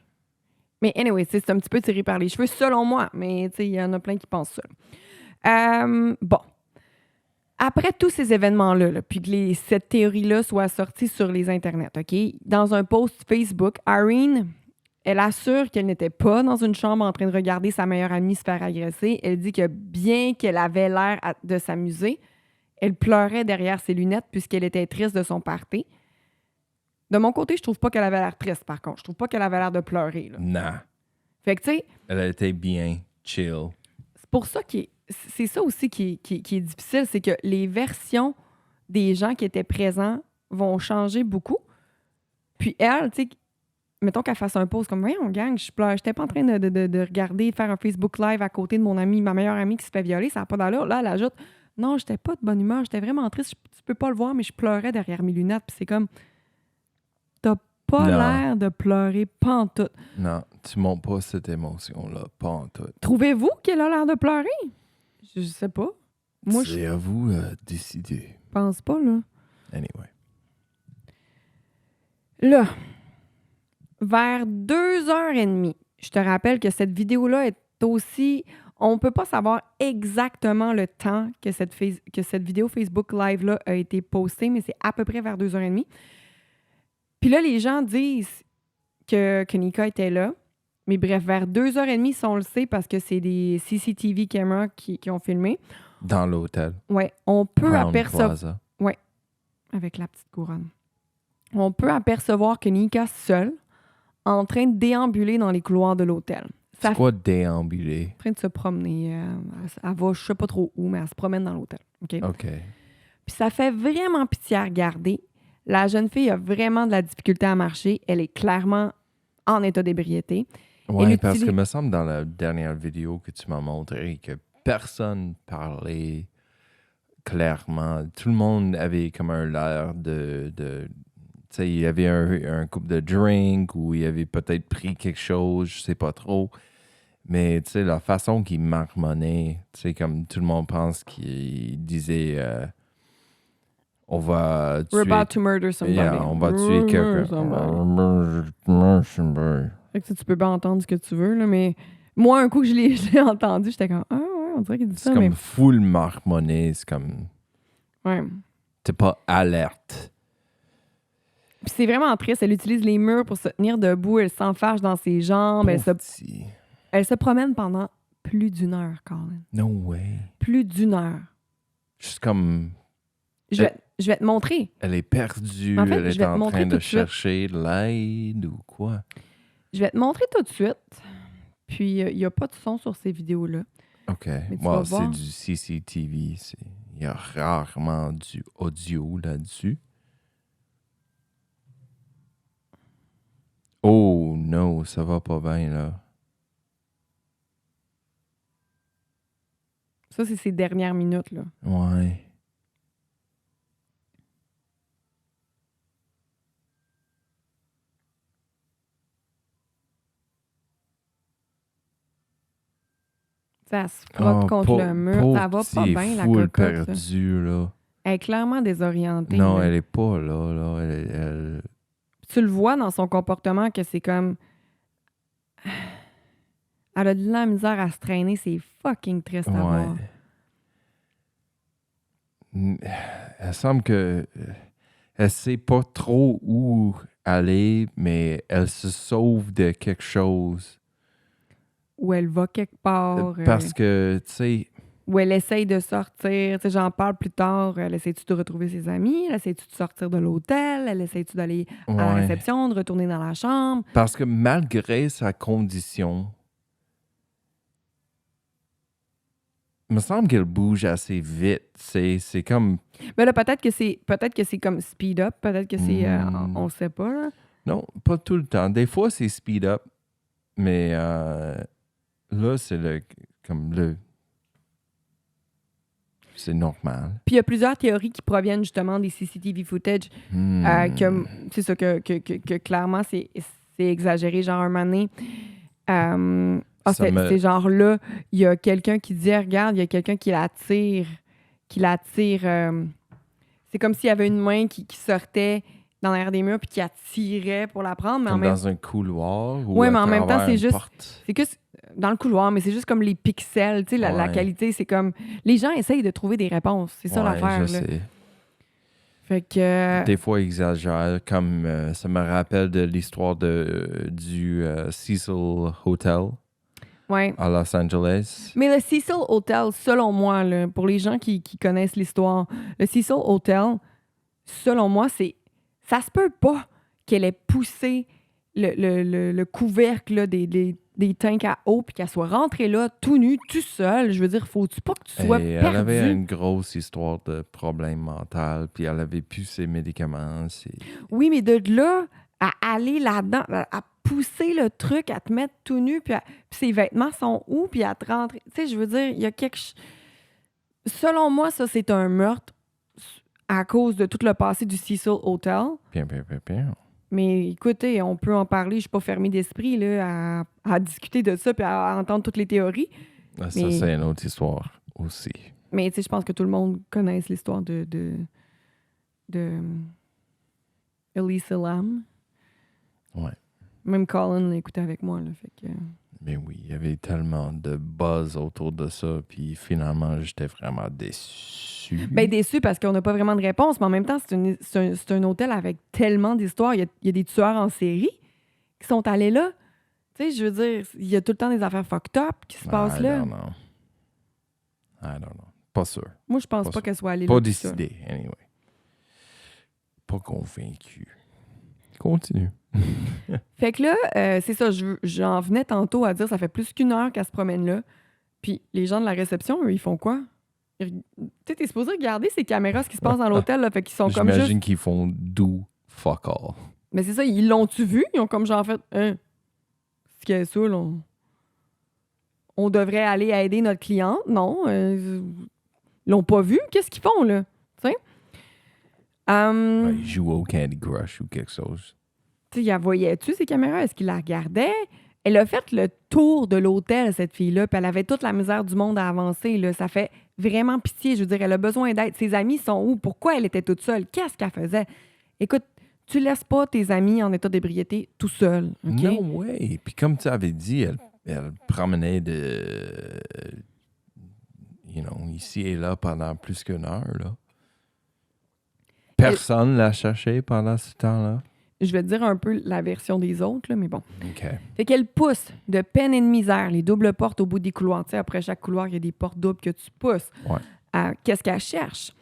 Mais anyway, c'est un petit peu tiré par les cheveux, selon moi. Mais il y en a plein qui pensent ça. Bon. Après tous ces événements-là, puis que cette théorie-là soit sortie sur les internets, OK? Dans un post Facebook, Irene, elle assure qu'elle n'était pas dans une chambre en train de regarder sa meilleure amie se faire agresser. Elle dit que bien qu'elle avait l'air de s'amuser, elle pleurait derrière ses lunettes puisqu'elle était triste de son party. De mon côté, je trouve pas qu'elle avait l'air triste, par contre. Je trouve pas qu'elle avait l'air de pleurer. Là. Non. Fait que, tu sais... Elle était bien chill. C'est pour ça c'est ça aussi qui est difficile, c'est que les versions des gens qui étaient présents vont changer beaucoup. Puis elle, tu sais, mettons qu'elle fasse un post comme « Voyons, gang, je pleure. J'étais pas en train de regarder, faire un Facebook Live à côté de mon amie, ma meilleure amie qui se fait violer. Ça n'a pas d'allure. » Là, elle ajoute « Non, j'étais pas de bonne humeur. J'étais vraiment triste. Tu peux pas le voir, mais je pleurais derrière mes lunettes. » Puis c'est comme... T'as pas l'air de pleurer pantoute. Non, tu montres pas cette émotion-là, pantoute. Trouvez-vous qu'elle a l'air de pleurer? Je sais pas. Moi, c'est à vous de décider. Je pense pas, là. Anyway. Là, vers 2h30, je te rappelle que cette vidéo-là est aussi... On peut pas savoir exactement le temps que cette vidéo Facebook Live-là a été postée, mais c'est à peu près vers 2h30. Puis là, les gens disent que Nika était là. Mais bref, vers 2h30, si on le sait, parce que c'est des CCTV caméras qui ont filmé. Dans l'hôtel. Oui, on peut apercevoir... Oui, avec la petite couronne. On peut apercevoir Nika seule, en train de déambuler dans les couloirs de l'hôtel. C'est quoi déambuler? En train de se promener. Elle va, je sais pas trop où, mais elle se promène dans l'hôtel. OK? Puis ça fait vraiment pitié à regarder. La jeune fille a vraiment de la difficulté à marcher. Elle est clairement en état d'ébriété. Oui, parce que me semble dans la dernière vidéo que tu m'as montré que personne parlait clairement. Tout le monde avait comme un l'air de tu sais, il y avait un couple de drink ou il avait peut-être pris quelque chose, je sais pas trop. Mais tu sais, la façon qu'il marmonnait, tu sais, comme tout le monde pense qu'il disait on va tuer... We're about to murder somebody. Yeah, on va tuer quelqu'un. Fait que tu peux pas entendre ce que tu veux, là, mais moi, un coup que je l'ai entendu, j'étais comme, ah ouais, on dirait qu'il dit C'est ça, comme mais... full marmonné, c'est comme... Ouais. T'es pas alerte. Puis c'est vraiment triste, elle utilise les murs pour se tenir debout, elle s'enfarge dans ses jambes, Pauvre petit. elle se promène pendant plus d'une heure, Colin. No way. Plus d'une heure. Juste comme... Je vais te montrer. Elle est perdue, En fait, elle je est vais te en montrer train tout de de suite. chercher de l'aide ou quoi. Je vais te montrer tout de suite. Puis, il n'y a pas de son sur ces vidéos-là. OK. tu Moi, vas c'est voir. du CCTV. Il y a rarement du audio là-dessus. Oh non, ça va pas bien, là. Ça, c'est ses dernières minutes, là. Ouais. Ça se frotte Oh, contre le mur. Ça va pas bien, la full cocotte. là. perdue, là. Elle est clairement désorientée. Non, là. elle est pas là, là. Elle... Tu le vois dans son comportement que c'est comme... Elle a de la misère à se traîner. C'est fucking triste à voir. Elle semble que... Elle sait pas trop où aller, mais elle se sauve de quelque chose. Où elle va quelque part. Parce que, tu sais... Où elle essaye de sortir. Tu sais, j'en parle plus tard. Elle essaie-tu de retrouver ses amis? Elle essaie-tu de sortir de l'hôtel? Elle essaie-tu d'aller à la Ouais. réception, de retourner dans la chambre? Parce que malgré sa condition, il me semble qu'elle bouge assez vite. C'est comme... Mais là, peut-être que c'est comme speed up. Peut-être que c'est... on le sait pas, là. Non, pas tout le temps. Des fois, c'est speed up. Mais là, c'est comme le... C'est normal. Puis il y a plusieurs théories qui proviennent justement des CCTV footage. C'est ça que clairement, c'est exagéré. Genre, un moment donné, c'est genre là, il y a quelqu'un qui dit, regarde, il y a quelqu'un qui la tire. C'est comme s'il y avait une main qui sortait dans l'air des murs puis qui attirait pour la prendre. Mais Comme en même... dans un couloir ou Oui, à mais en même temps, travers c'est une juste... porte. C'est que dans le couloir, mais c'est juste comme les pixels, tu sais, la Ouais. qualité, c'est comme... Les gens essayent de trouver des réponses. C'est ça Ouais, l'affaire, je là. sais. Fait que... Des fois, ils exagèrent. Comme ça me rappelle de l'histoire du Cecil Hotel Ouais. à Los Angeles. Mais le Cecil Hotel, selon moi, là, pour les gens qui connaissent l'histoire, le Cecil Hotel, selon moi, ça se peut pas qu'elle ait poussé le couvercle là, des tanks à eau puis qu'elle soit rentrée là tout nue, tout seule. Je veux dire, faut-tu pas que tu sois Et perdu? elle avait une grosse histoire de problème mental, puis elle avait plus ses médicaments. Oui, mais de là à aller là-dedans, à pousser le truc, à te mettre tout nu, puis ses vêtements sont où, puis à te rentrer... Tu sais, je veux dire, il y a Selon moi, ça, c'est un meurtre à cause de tout le passé du Cecil Hotel. Bien. Mais écoutez, on peut en parler. Je suis pas fermée d'esprit là, à discuter de ça puis à entendre toutes les théories. Ça, Mais- c'est une autre histoire aussi. Mais tu sais, je pense que tout le monde connaisse l'histoire de Elisa Lam. Ouais. Même Colin l'a écouté avec moi. Là, fait que... Mais oui, il y avait tellement de buzz autour de ça, puis finalement, j'étais vraiment déçu. Ben déçu parce qu'on n'a pas vraiment de réponse, mais en même temps, c'est un hôtel avec tellement d'histoires. Il y a des tueurs en série qui sont allés là. Tu sais, je veux dire, il y a tout le temps des affaires fucked up qui se passent là. I don't know. Pas sûr. Moi, je pense Pas pas sûr. qu'elle soit allée Pas là. tout seule. décidé, anyway. Pas convaincu. Continue. Fait que là, c'est ça, j'en venais tantôt à dire, ça fait plus qu'une heure qu'elle se promène là. Puis les gens de la réception, eux, ils font quoi? Tu sais, t'es supposé regarder ces caméras, ce qui se passe dans l'hôtel, là, fait qu'ils sont comme juste... J'imagine qu'ils font do fuck all. Mais c'est ça, ils l'ont-tu vu? Ils ont comme genre fait, c'est qu'il y a ça, là, on devrait aller aider notre cliente? Non. Ils l'ont pas vu. Qu'est-ce qu'ils font, là? Tu sais? Il joue au Candy Crush ou quelque chose. Tu sais, il la voyait-tu, ces caméras? Est-ce qu'il la regardait? Elle a fait le tour de l'hôtel, cette fille-là, puis elle avait toute la misère du monde à avancer. Là. Ça fait vraiment pitié. Je veux dire, elle a besoin d'aide. Ses amis sont où? Pourquoi elle était toute seule? Qu'est-ce qu'elle faisait? Écoute, tu laisses pas tes amis en état d'ébriété tout seul. OK? No way. Puis comme tu avais dit, elle promenait ici et là pendant plus qu'une heure. Là. Personne l'a cherché pendant ce temps-là. Je vais te dire un peu la version des autres, là, mais bon. OK. Fait qu'elle pousse de peine et de misère les doubles portes au bout des couloirs. Tu sais, après chaque couloir, il y a des portes doubles que tu pousses. Ouais. Qu'est-ce qu'elle cherche?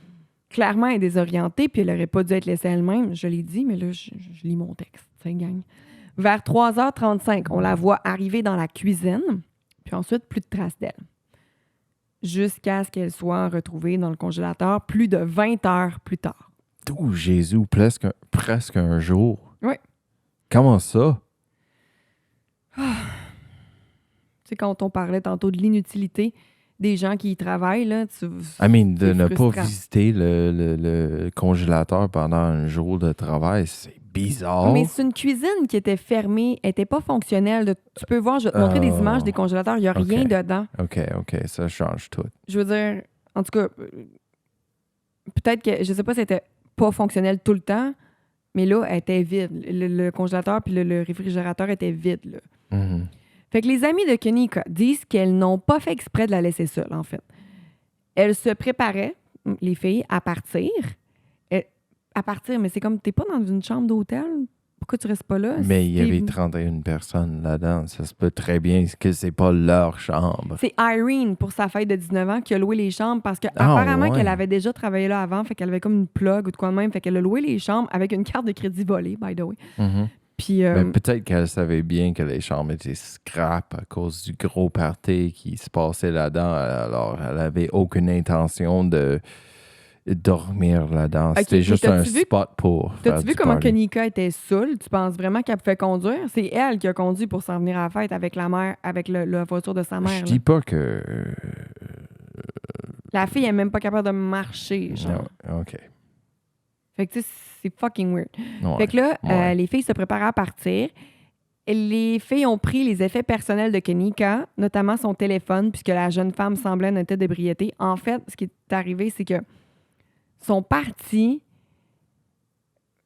Clairement, elle est désorientée, puis elle n'aurait pas dû être laissée elle-même. Je l'ai dit, mais là, je lis mon texte. Tu sais, gang. Vers 3h35, on la voit arriver dans la cuisine, puis ensuite, plus de traces d'elle. Jusqu'à ce qu'elle soit retrouvée dans le congélateur plus de 20 heures plus tard. Oh, Jésus, presque un jour. Oui. Comment ça? Tu sais, quand on parlait tantôt de l'inutilité des gens qui y travaillent, là, De ne pas frustrant. visiter le congélateur pendant un jour de travail, c'est bizarre. Mais c'est une cuisine qui était fermée, elle n'était pas fonctionnelle. Tu peux voir, je vais te montrer des images des congélateurs, il n'y a rien dedans. OK, ça change tout. Je veux dire, en tout cas, peut-être que, je sais pas si c'était pas fonctionnel tout le temps, mais là, elle était vide. Le congélateur puis le réfrigérateur était vide, là. Mhm. Fait que les amis de Kenika disent qu'elles n'ont pas fait exprès de la laisser seule, en fait. Elles se préparaient, les filles, à partir. Mais c'est comme, t'es pas dans une chambre d'hôtel? Pourquoi tu restes pas là? Mais il y avait 31 personnes là-dedans. Ça se peut très bien que c'est pas leur chambre. C'est Irene, pour sa fête de 19 ans, qui a loué les chambres parce qu'apparemment qu'elle avait déjà travaillé là avant, fait qu'elle avait comme une plug ou de quoi de même, fait qu'elle a loué les chambres avec une carte de crédit volée, by the way. Mhm. Puis, Mais peut-être qu'elle savait bien que les chambres étaient scrap à cause du gros party qui se passait là-dedans. Alors, elle avait aucune intention de dormir là-dedans. Ok, C'était mais juste un t'as-tu vu- spot pour faire t'as-tu vu du comment party. Kenika était saoule? Tu penses vraiment qu'elle pouvait conduire? C'est elle qui a conduit pour s'en venir à la fête avec la mère, avec la voiture de sa mère. Je là. dis pas que... La fille est même pas capable de marcher, genre. Non, OK. Fait que tu sais, c'est fucking weird. Ouais. Fait que là, Ouais. les filles se préparent à partir. Les filles ont pris les effets personnels de Kenika, notamment son téléphone, puisque la jeune femme semblait en état d'ébriété. En fait, ce qui est arrivé, c'est que sont partis.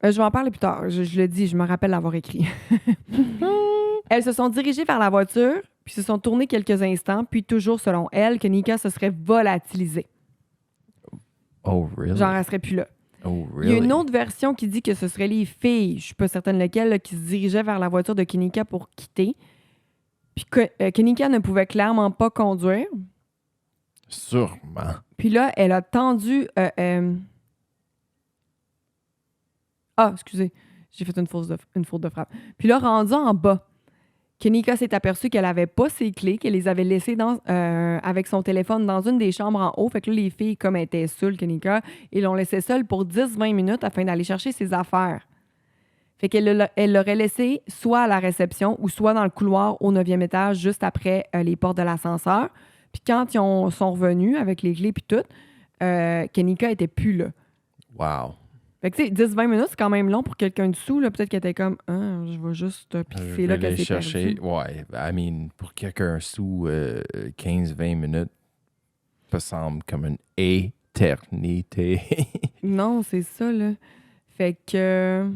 Je vais en parler plus tard. Je le dis, je me rappelle l'avoir écrit. Elles se sont dirigées vers la voiture, puis se sont tournées quelques instants, puis toujours selon elle, Kenika se serait volatilisée. Oh, really? Genre, elle serait plus là. Oh, Il y a really? une autre version qui dit que ce seraient les filles, je suis pas certaine lesquelles, là, qui se dirigeaient vers la voiture de Kenika pour quitter. Puis que Kenika ne pouvait clairement pas conduire. Sûrement. Puis là, elle a tendu... Ah, excusez, j'ai fait une faute de frappe. Puis là, rendu en bas, Kenika s'est aperçue qu'elle avait pas ses clés, qu'elle les avait laissées avec son téléphone dans une des chambres en haut. Fait que là, les filles, comme elles étaient saoules, Kenika, ils l'ont laissée seule pour 10-20 minutes afin d'aller chercher ses affaires. Fait qu'elle l'aurait laissée soit à la réception ou soit dans le couloir au 9e étage, juste après les portes de l'ascenseur. Puis quand ils sont revenus avec les clés puis tout, Kenika était plus là. Wow. Fait que, tu sais, 10-20 minutes, c'est quand même long pour quelqu'un dessous. Là. Peut-être qu'elle était comme, je vais juste. Puis Je c'est là vais qu'elle les s'est chercher. perdue. Ouais, pour quelqu'un sous 15-20 minutes, ça semble comme une éternité. Non, c'est ça, là. Fait que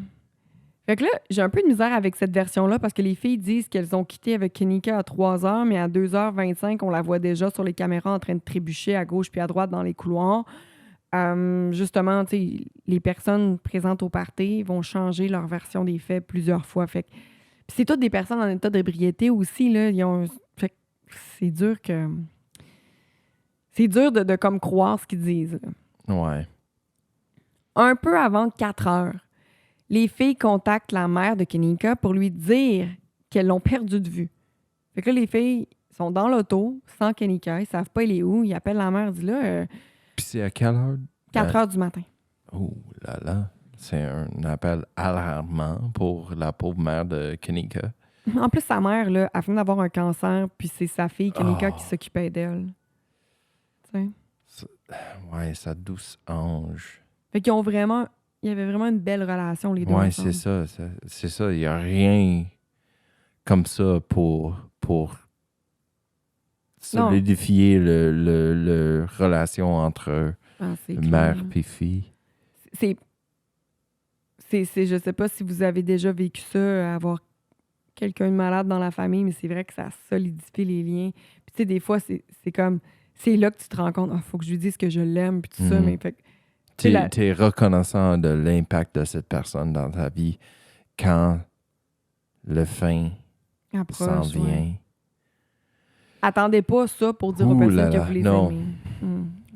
là, j'ai un peu de misère avec cette version-là parce que les filles disent qu'elles ont quitté avec Kenika à 3h, mais à 2h25, on la voit déjà sur les caméras en train de trébucher à gauche puis à droite dans les couloirs. Justement, tu sais, les personnes présentes au party vont changer leur version des faits plusieurs fois. Fait que, puis c'est toutes des personnes en état d'ébriété aussi, là. Fait que c'est dur que... C'est dur de comme croire ce qu'ils disent, là. Ouais. Un peu avant 4 heures, les filles contactent la mère de Kenika pour lui dire qu'elles l'ont perdue de vue. Fait que là, les filles sont dans l'auto, sans Kenika, ils savent pas elle est où. Ils appellent la mère, disent là, Puis c'est à quelle heure? 4 heures du matin. Oh là là. C'est un appel alarmant pour la pauvre mère de Kenika. En plus, sa mère, là, elle venait d'avoir un cancer, puis c'est sa fille, Kenika, qui s'occupait d'elle. Tu sais? Ouais, sa douce ange. Fait qu'ils ont vraiment... Il y avait vraiment une belle relation, les deux Ouais, ensemble. c'est ça. Il n'y a rien comme ça pour solidifier le relation entre C'est mère clair. et fille. C'est, je sais pas si vous avez déjà vécu ça, avoir quelqu'un de malade dans la famille, mais c'est vrai que ça solidifie les liens. Puis tu sais, des fois, c'est comme... C'est là que tu te rends compte, faut que je lui dise que je l'aime, puis tout ça, mais fait que... Tu la- es reconnaissant de l'impact de cette personne dans ta vie quand le fin s'en approche, vient. ouais. Attendez pas ça pour dire aux Ouh personnes là que là, vous les non. aimez.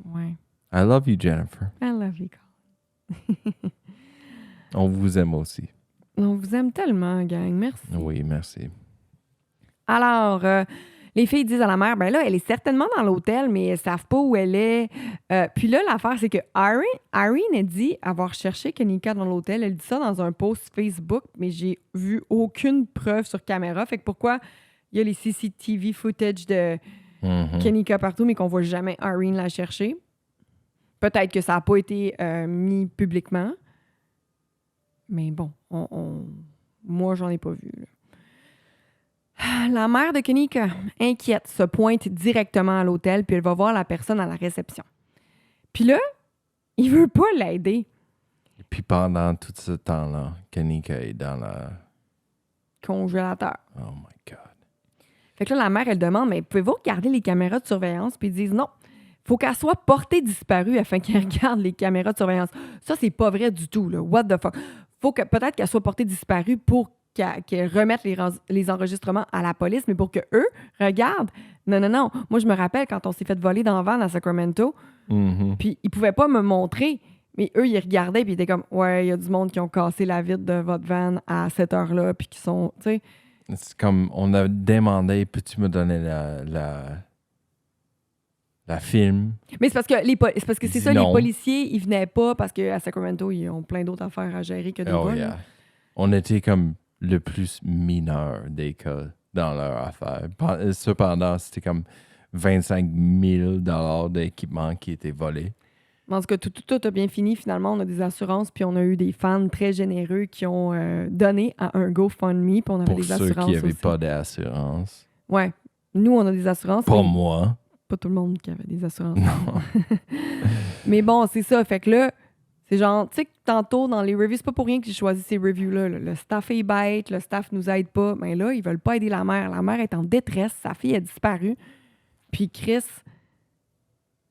Ouais. I love you, Jennifer. I love you, Carl. On vous aime aussi. On vous aime tellement, gang. Merci. Oui, merci. Alors, les filles disent à la mère, ben là, elle est certainement dans l'hôtel, mais elles savent pas où elle est. Puis là, l'affaire, c'est que Irene a dit avoir cherché Kanika dans l'hôtel. Elle dit ça dans un post Facebook, mais j'ai vu aucune preuve sur caméra. Fait que pourquoi il y a les CCTV footage de Kanika partout, mais qu'on voit jamais Irene la chercher? Peut-être que ça n'a pas été mis publiquement. Mais bon, moi, j'en ai pas vu, là. La mère de Kanika, inquiète, se pointe directement à l'hôtel, puis elle va voir la personne à la réception. Puis là, il veut pas l'aider. Et puis pendant tout ce temps-là, Kanika est dans le Congélateur. Oh my God. Fait que là, la mère, elle demande, mais pouvez-vous regarder les caméras de surveillance? Puis ils disent non. Faut qu'elle soit portée disparue afin qu'elle regarde les caméras de surveillance. Ça, c'est pas vrai du tout, là. What the fuck? Faut que peut-être qu'elle soit portée disparue pour qu'elle remette les enregistrements à la police, mais pour qu'eux regardent. Non. Moi, je me rappelle quand on s'est fait voler dans la van à Sacramento, puis ils pouvaient pas me montrer, mais eux, ils regardaient, puis ils étaient comme, ouais, il y a du monde qui ont cassé la vitre de votre van à cette heure-là, puis qui sont, tu sais. C'est comme, on a demandé, peux-tu me donner la film? Mais c'est parce que c'est ça, Non. les policiers, ils venaient pas parce qu'à Sacramento, ils ont plein d'autres affaires à gérer que des Oh vols. yeah. là. On était comme le plus mineur des cas dans leur affaire. Cependant, c'était comme 25 000 $ d'équipement qui était volé. En tout cas, tout a bien fini. Finalement, on a des assurances, puis on a eu des fans très généreux qui ont donné à un GoFundMe, puis on avait Pour des ceux assurances qui n'avaient aussi. pas d'assurance. Ouais. Nous, on a des assurances. Pas mais moi. pas tout le monde qui avait des assurances. Non. Mais bon, c'est ça. Fait que là, c'est genre, tu sais, que tantôt, dans les reviews, c'est pas pour rien que j'ai choisi ces reviews-là. Là. Le staff est bête, le staff nous aide pas. Mais là, ils veulent pas aider la mère. La mère est en détresse. Sa fille a disparu. Puis Chris,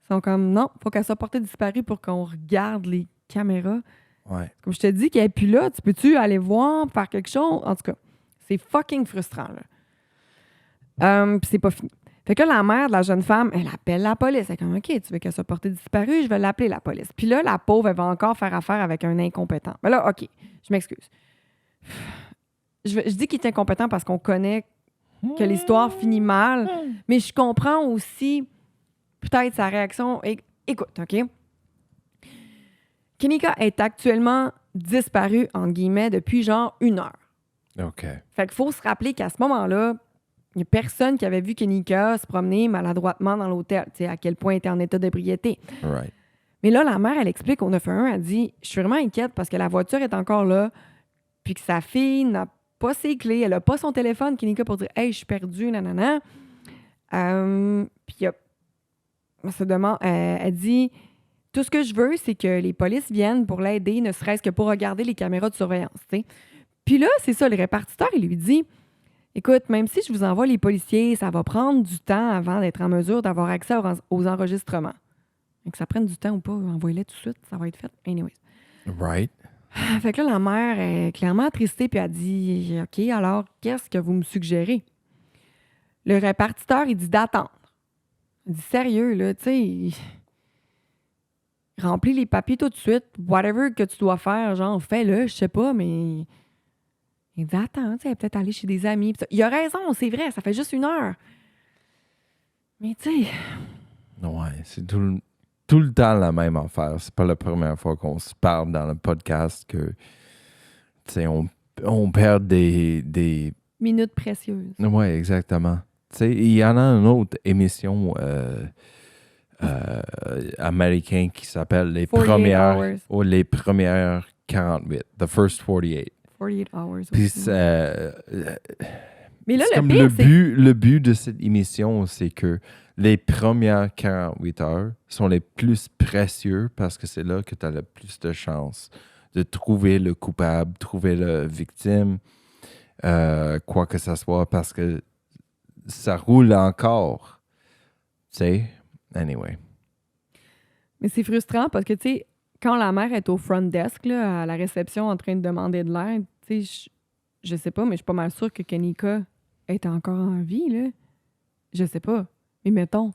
ils sont comme, non, faut qu'elle soit portée disparue pour qu'on regarde les caméras. Ouais. Comme je te dis qu'elle est plus là, tu peux-tu aller voir, faire quelque chose? En tout cas, c'est fucking frustrant, là. Puis c'est pas fini. Fait que là, la mère de la jeune femme, elle appelle la police. Elle est comme, OK, tu veux qu'elle soit portée disparue? Je vais l'appeler, la police. Puis là, la pauvre, elle va encore faire affaire avec un incompétent. Ben là, OK, je m'excuse. Je dis qu'il est incompétent parce qu'on connaît que l'histoire finit mal, mais je comprends aussi peut-être sa réaction. Écoute, OK? Kanika est actuellement disparue, entre guillemets, depuis genre 1 heure. OK. Fait qu'il faut se rappeler qu'à ce moment-là, il n'y a personne qui avait vu Kanika se promener maladroitement dans l'hôtel, tu sais, à quel point elle était en état d'ébriété. Right. Mais là, la mère, elle explique au 911, elle dit « Je suis vraiment inquiète parce que la voiture est encore là, puis que sa fille n'a pas ses clés, elle n'a pas son téléphone, Kanika, pour dire « Hey, je suis perdue, nanana. » Puis elle se demande, elle dit « Tout ce que je veux, c'est que les polices viennent pour l'aider, ne serait-ce que pour regarder les caméras de surveillance. » Puis là, c'est ça, le répartiteur, il lui dit « Écoute, même si je vous envoie les policiers, ça va prendre du temps avant d'être en mesure d'avoir accès aux enregistrements. » Que ça prenne du temps ou pas, envoyez-les tout de suite, ça va être fait. Anyways. Right. Fait que là, la mère est clairement attristée, puis elle dit « OK, alors, qu'est-ce que vous me suggérez? » Le répartiteur, il dit d'attendre. Il dit « Sérieux, là, tu sais, remplis les papiers tout de suite, whatever que tu dois faire, genre, fais-le, je sais pas, mais... » Il dit « Attends, tu sais, peut-être aller chez des amis. » Il a raison, c'est vrai, ça fait juste 1 heure. Mais tu sais... Ouais, c'est tout le temps la même affaire. C'est pas la première fois qu'on se parle dans le podcast que, tu sais, on perd des... Minutes précieuses. Oui, exactement. Tu sais, il y en a une autre émission américain qui s'appelle les 48 premières hours. ou les premières 48, the first 48. 48 hours Puis aussi. Mais là, c'est le comme pire, c'est... le but de cette émission, c'est que les premières 48 heures sont les plus précieux parce que c'est là que tu as le plus de chances de trouver le coupable, trouver la victime, quoi que ce soit, parce que ça roule encore. Tu sais? Anyway. Mais c'est frustrant parce que, tu sais, quand la mère est au front desk, là, à la réception, en train de demander de l'aide, tu sais, je sais pas, mais je suis pas mal sûre que Kenika est encore en vie, là. Je sais pas. Mais mettons,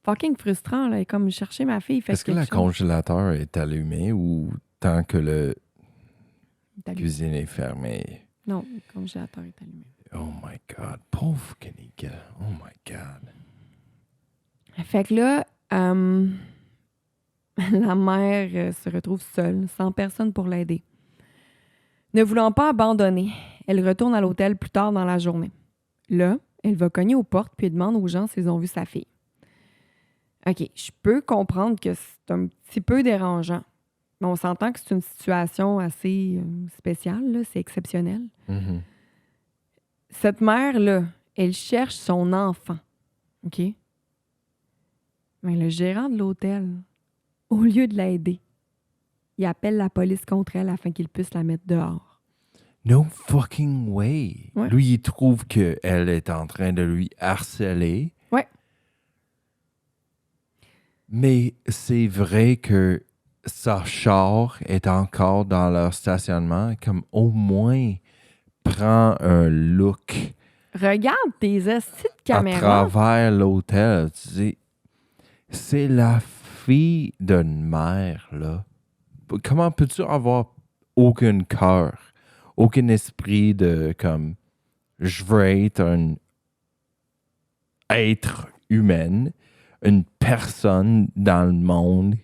fucking frustrant, là, et comme chercher ma fille, fait Est-ce que le congélateur est allumé ou tant que le cuisine est fermée? Non, le congélateur est allumé. Oh my God. Pauvre Kenika. Oh my God. Fait que là, la mère se retrouve seule, sans personne pour l'aider. Ne voulant pas abandonner, elle retourne à l'hôtel plus tard dans la journée. Là, elle va cogner aux portes puis elle demande aux gens s'ils ont vu sa fille. OK, je peux comprendre que c'est un petit peu dérangeant, mais on s'entend que c'est une situation assez spéciale, là, c'est exceptionnel. Mhm. Cette mère-là, elle cherche son enfant, OK? Mais le gérant de l'hôtel, au lieu de l'aider, il appelle la police contre elle afin qu'il puisse la mettre dehors. No fucking way. Ouais. Lui, il trouve qu'elle est en train de lui harceler. Ouais. Mais c'est vrai que sa char est encore dans leur stationnement. Comme au moins, prends un look Regarde tes astis de à caméra. travers l'hôtel. Tu sais, c'est la fille d'une mère, là. Comment peux-tu avoir aucun cœur, aucun esprit de comme je veux être un être humain, une personne dans le monde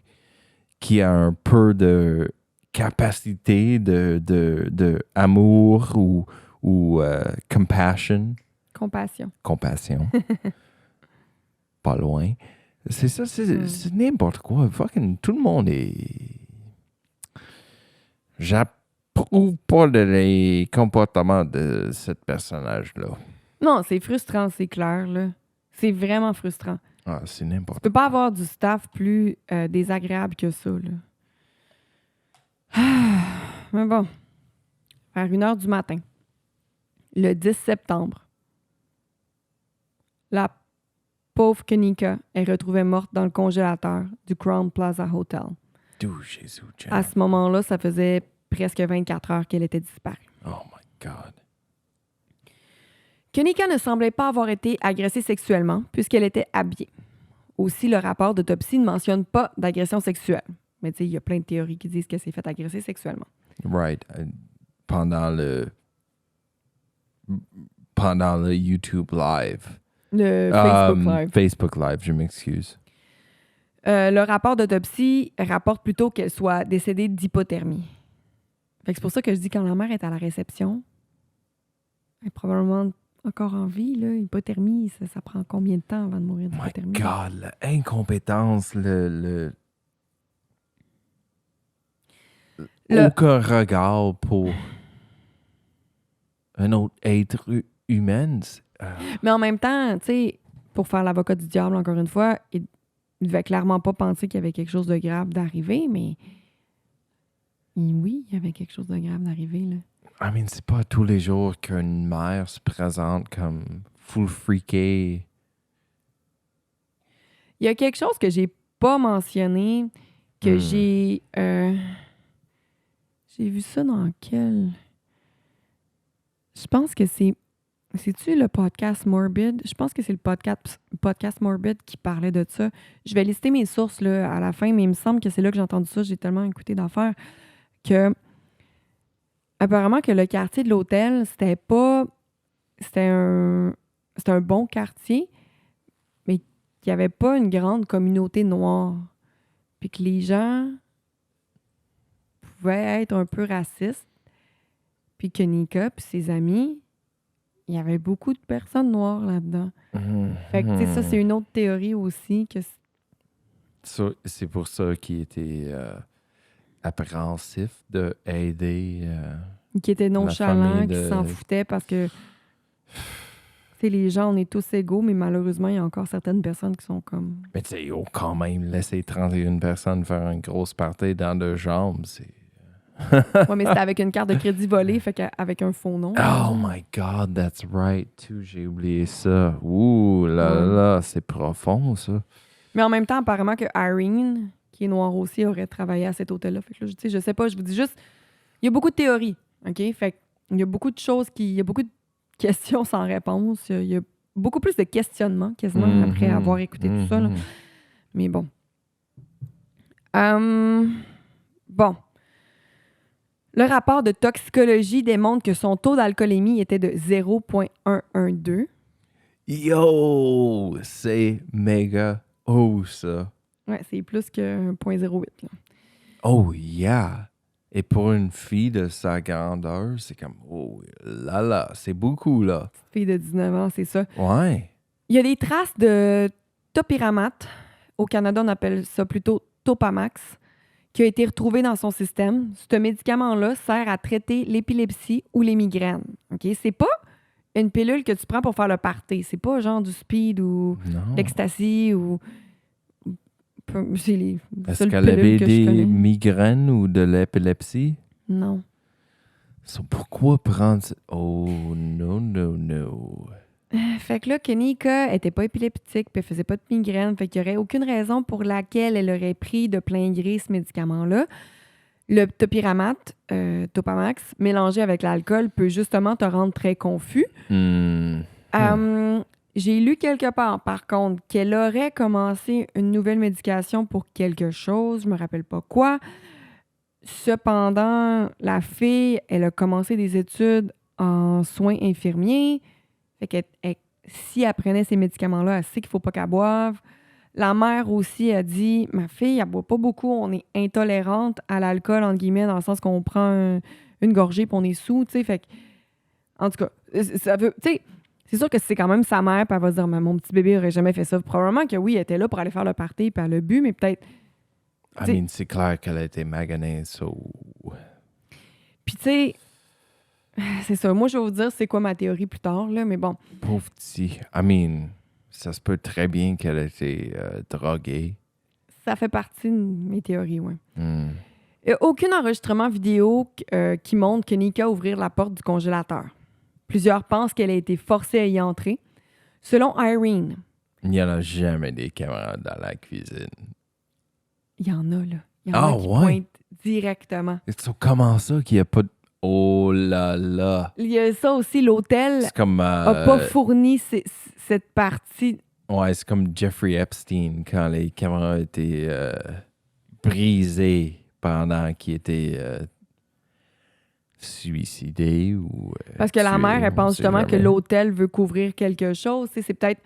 qui a un peu de capacité de amour ou compassion. Compassion. Pas loin. C'est ça, c'est n'importe quoi. Fucking tout le monde est... J'approuve pas les comportements de ce personnage-là. Non, c'est frustrant, c'est clair, là. C'est vraiment frustrant. Ah, c'est Tu n'importe peux pas avoir du staff plus désagréable que ça, là. Mais bon. Vers 1h du matin, le 10 septembre, la pauvre Kenika est retrouvée morte dans le congélateur du Crown Plaza Hotel. D'où Jésus, Jen. À ce moment-là, ça faisait presque 24 heures qu'elle était disparue. Oh my God. Kenika ne semblait pas avoir été agressée sexuellement puisqu'elle était habillée. Aussi, le rapport d'autopsie ne mentionne pas d'agression sexuelle. Mais tu sais, il y a plein de théories qui disent qu'elle s'est fait agresser sexuellement. Right. Pendant le YouTube Live. Le Facebook Live. Facebook Live, je m'excuse. Le rapport d'autopsie rapporte plutôt qu'elle soit décédée d'hypothermie. Fait que c'est pour ça que je dis quand la mère est à la réception, elle est probablement encore en vie. Là. Hypothermie, ça prend combien de temps avant de mourir My d'hypothermie? God, l'incompétence, aucun regard pour un autre être humain. Mais en même temps, tu sais, pour faire l'avocat du diable, encore une fois, il devait clairement pas penser qu'il y avait quelque chose de grave d'arriver, mais oui, il y avait quelque chose de grave d'arriver, là. I mean, c'est pas tous les jours qu'une mère se présente comme full freakée. Il y a quelque chose que j'ai pas mentionné, que j'ai vu ça dans quel... Je pense que c'est... C'est-tu le podcast Morbid? Je pense que c'est le podcast Morbid qui parlait de ça. Je vais lister mes sources là, à la fin, mais il me semble que c'est là que j'ai entendu ça. J'ai tellement écouté d'affaires que apparemment que le quartier de l'hôtel, c'était un bon quartier, mais qu'il n'y avait pas une grande communauté noire. Puis que les gens pouvaient être un peu racistes. Puis que Nika puis ses amis, il y avait beaucoup de personnes noires là-dedans. Fait que, tu sais, ça, c'est une autre théorie aussi, que C'est pour ça qu'il était appréhensif d'aider. Qui était nonchalant, famille qui de- s'en foutait parce que les gens, on est tous égaux, mais malheureusement, il y a encore certaines personnes qui sont comme. Mais tu sais, quand même, laisser 31 personnes faire une grosse partie dans deux jambes, c'est... Ouais, mais c'était avec une carte de crédit volée, fait qu'avec un faux nom. Oh my God, that's right, too. J'ai oublié ça. Ouh là Ouais. là, c'est profond, ça. Mais en même temps, apparemment que Irene, qui est noire aussi, aurait travaillé à cet hôtel-là. Fait que là, je sais pas, je vous dis juste, il y a beaucoup de théories, OK? Fait qu'il y a beaucoup de choses il y a beaucoup de questions sans réponse. Il y a beaucoup plus de questionnements quasiment après avoir écouté tout ça. Là. Mais bon. Bon. Le rapport de toxicologie démontre que son taux d'alcoolémie était de 0,112. Yo, c'est méga haut, ça. Ouais, c'est plus que 0,08. Là. Oh yeah. Et pour une fille de sa grandeur, c'est comme, oh là là, c'est beaucoup, là. Fille de 19 ans, c'est ça. Ouais. Il y a des traces de topiramate. Au Canada, on appelle ça plutôt Topamax, qui a été retrouvé dans son système. Ce médicament-là sert à traiter l'épilepsie ou les migraines. OK? C'est pas une pilule que tu prends pour faire le party. C'est pas genre du speed ou Non. l'ecstasy ou... C'est les Est-ce seules qu'elle avait pilules que je des connais. migraines ou de l'épilepsie? Non. So, pourquoi prendre... Oh, non, non, non. Fait que là, Kenika était pas épileptique puis elle faisait pas de migraine. Fait qu'il y aurait aucune raison pour laquelle elle aurait pris de plein gré ce médicament-là. Le topiramate, Topamax, mélangé avec l'alcool, peut justement te rendre très confus. J'ai lu quelque part, par contre, qu'elle aurait commencé une nouvelle médication pour quelque chose, je me rappelle pas quoi. Cependant, la fille, elle a commencé des études en soins infirmiers. Fait que si elle prenait ces médicaments-là, elle sait qu'il faut pas qu'elle boive. La mère aussi a dit, ma fille, elle boit pas beaucoup, on est intolérante à l'alcool, entre guillemets, dans le sens qu'on prend une gorgée puis on est sous, tu sais. Fait que, en tout cas, ça veut, tu sais, c'est sûr que c'est quand même sa mère, puis elle va se dire, mais mon petit bébé aurait jamais fait ça. Probablement que oui, elle était là pour aller faire le party, puis elle a bu, mais peut-être. I mean, c'est clair qu'elle a été maganée, so... Puis tu sais, c'est ça. Moi, je vais vous dire c'est quoi ma théorie plus tard, là, mais bon. Pauvre petit. I mean, ça se peut très bien qu'elle ait été droguée. Ça fait partie de mes théories, oui. Hmm. Il n'y a aucun enregistrement vidéo qui montre que Nika a ouvert la porte du congélateur. Plusieurs pensent qu'elle a été forcée à y entrer. Selon Irene, Il n'y en a jamais des caméras dans la cuisine. il y en a, là. Il y en a qui pointent directement. So, comment ça qu'il n'y a pas de... Oh là là! Il y a ça aussi, l'hôtel C'est comme... n'a pas fourni cette partie. Ouais, c'est comme Jeffrey Epstein quand les caméras étaient brisées pendant qu'il était suicidé ou... Parce que la tué, mère, elle on pense sait justement que jamais. l'hôtel veut couvrir quelque chose. Tu sais, c'est peut-être...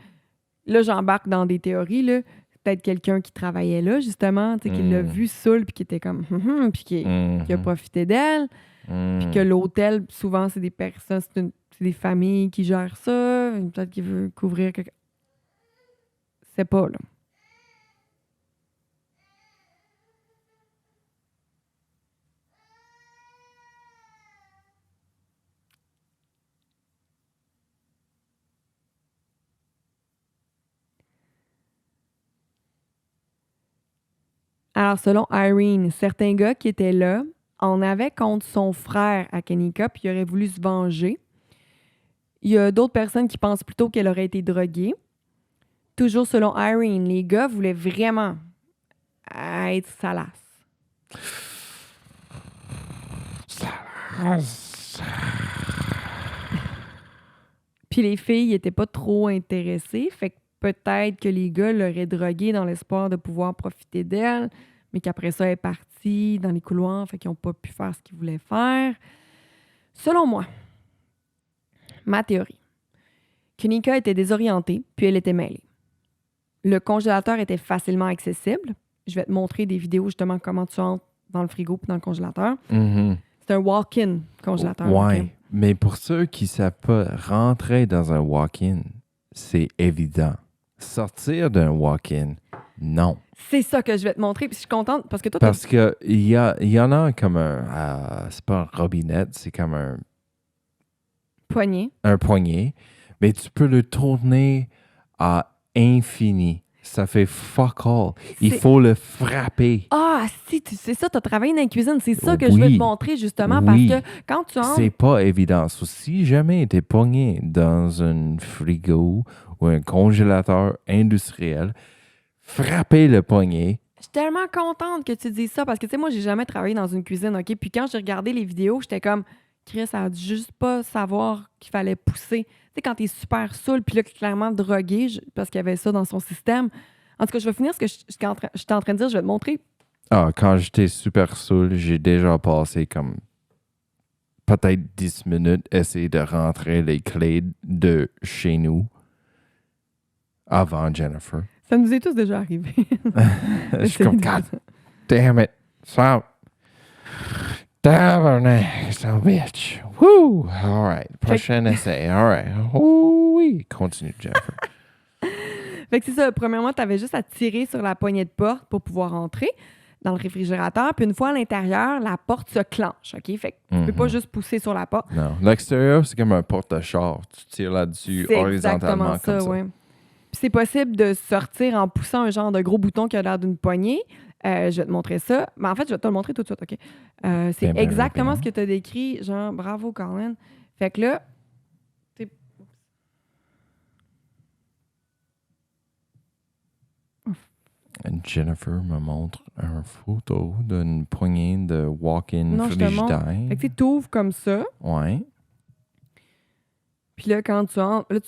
Là, j'embarque dans des théories, là. C'est peut-être quelqu'un qui travaillait là, justement, tu sais, qui l'a vu saoul, puis qui était comme... puis qui a profité d'elle. Puis que l'hôtel, souvent, c'est des personnes, c'est des familles qui gèrent ça. Peut-être qu'il veut couvrir quelque... C'est pas, là. Alors, selon Irene, certains gars qui étaient là en avaient contre son frère à Kenika, puis il aurait voulu se venger. Il y a d'autres personnes qui pensent plutôt qu'elle aurait été droguée. Toujours selon Irene, les gars voulaient vraiment être salaces. Puis les filles n'étaient pas trop intéressées, fait que peut-être que les gars l'auraient droguée dans l'espoir de pouvoir profiter d'elle, mais qu'après ça, elle est partie dans les couloirs, fait qu'ils n'ont pas pu faire ce qu'ils voulaient faire. Selon moi, ma théorie, Kenika était désorientée, puis elle était mêlée. Le congélateur était facilement accessible. Je vais te montrer des vidéos, justement, comment tu entres dans le frigo puis dans le congélateur. C'est un walk-in congélateur. Ouais, ok? mais pour ceux qui ne savent pas, rentrer dans un walk-in, c'est évident. Sortir d'un walk-in, non. C'est ça que je vais te montrer. Puis je suis contente parce que toi, Parce que il y en a comme c'est pas un robinet, c'est comme poignet. un poignet, mais tu peux le tourner à infini. Ça fait fuck all. Il C'est- faut le frapper. Ah, si, c'est ça, tu as travaillé dans la cuisine. C'est ça que je veux Oui. te montrer, justement, Oui. parce que quand tu entres... C'est pas évident. So, si jamais tu es pogné dans un frigo ou un congélateur industriel, frappez le poignet. Je suis tellement contente que tu dises ça parce que, tu sais, moi, j'ai jamais travaillé dans une cuisine, OK? Puis quand j'ai regardé les vidéos, j'étais comme, Chris, ça a dû juste pas savoir qu'il fallait pousser. Tu sais, quand t'es super saoul, puis là, clairement drogué, parce qu'il y avait ça dans son système. En tout cas, je vais finir ce que j'étais en train de dire. Je vais te montrer. Ah, quand j'étais super saoul, j'ai déjà passé comme peut-être 10 minutes essayer de rentrer les clés de chez nous avant Jennifer. Ça nous est tous déjà arrivé. Je suis comme, God damn it, stop. Tabarnak, son bitch. Woo! All right. Prochain essai. All right. Oui. Continue, Jennifer. Fait que c'est ça. Premièrement, tu avais juste à tirer sur la poignée de porte pour pouvoir entrer dans le réfrigérateur. Puis une fois à l'intérieur, la porte se clenche. OK? Fait que tu peux pas juste pousser sur la porte. Non. L'extérieur, c'est comme un porte-char. Tu tires là-dessus C'est horizontalement exactement comme ça. ouais. Puis c'est possible de sortir en poussant un genre de gros bouton qui a l'air d'une poignée. Je vais te montrer ça. Mais en fait, je vais te le montrer tout de suite, OK? C'est ben, exactement bien. ce que tu as décrit. Genre, bravo, Colin. Fait que là, Jennifer me montre une photo d'une poignée de walk-in non, je te montre. frigidaire. Fait que tu ouvres comme ça. Ouais. Puis là, quand tu entres, là,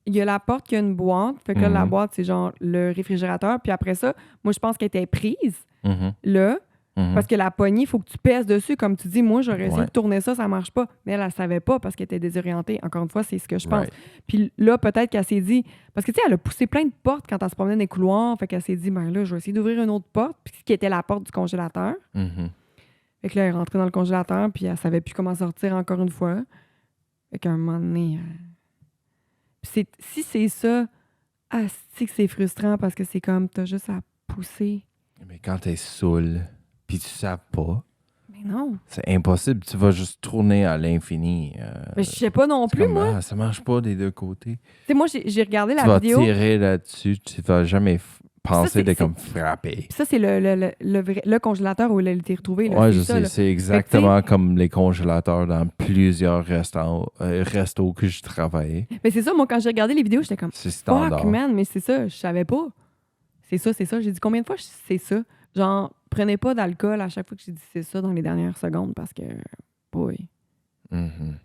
il y a la porte qui a une boîte. Fait que là, la boîte, c'est genre le réfrigérateur. Puis après ça, moi, je pense qu'elle était prise, Mhm. là. Mhm. Parce que la poignée, il faut que tu pèses dessus. Comme tu dis, moi, j'aurais essayé Ouais. de tourner ça, ça marche pas. Mais elle savait pas parce qu'elle était désorientée. Encore une fois, c'est ce que je pense. Right. Puis là, peut-être qu'elle s'est dit... Parce que, tu sais, elle a poussé plein de portes quand elle se promenait dans les couloirs. Fait qu'elle s'est dit, ben là, je vais essayer d'ouvrir une autre porte. Puis ce qui était la porte du congélateur. Mhm. Fait que là, elle est rentrée dans le congélateur, puis elle savait plus comment sortir encore une fois. Fait qu'à un moment donné... Puis si c'est ça, c'est que c'est frustrant parce que c'est comme, t'as juste à pousser. Mais quand t'es saoul, puis tu sais pas, Mais non. c'est impossible. Tu vas juste tourner à l'infini. Mais je sais pas non c'est plus, comme, moi. ça marche pas des deux côtés. Tu sais, moi, j'ai regardé Tu la vas vidéo. tirer là-dessus, tu vas jamais penser c'est- de comme frapper. Puis ça, c'est le congélateur où elle a été retrouvée. Là, Ouais, c'est je ça, sais. là. C'est exactement comme les congélateurs dans plusieurs restos que je travaillais. Mais c'est ça, moi, quand j'ai regardé les vidéos, j'étais comme, C'est standard. fuck, man, mais c'est ça, je savais pas. C'est ça. J'ai dit combien de fois c'est ça? Genre, prenez pas d'alcool à chaque fois que j'ai dit c'est ça dans les dernières secondes parce que, boy, Mhm.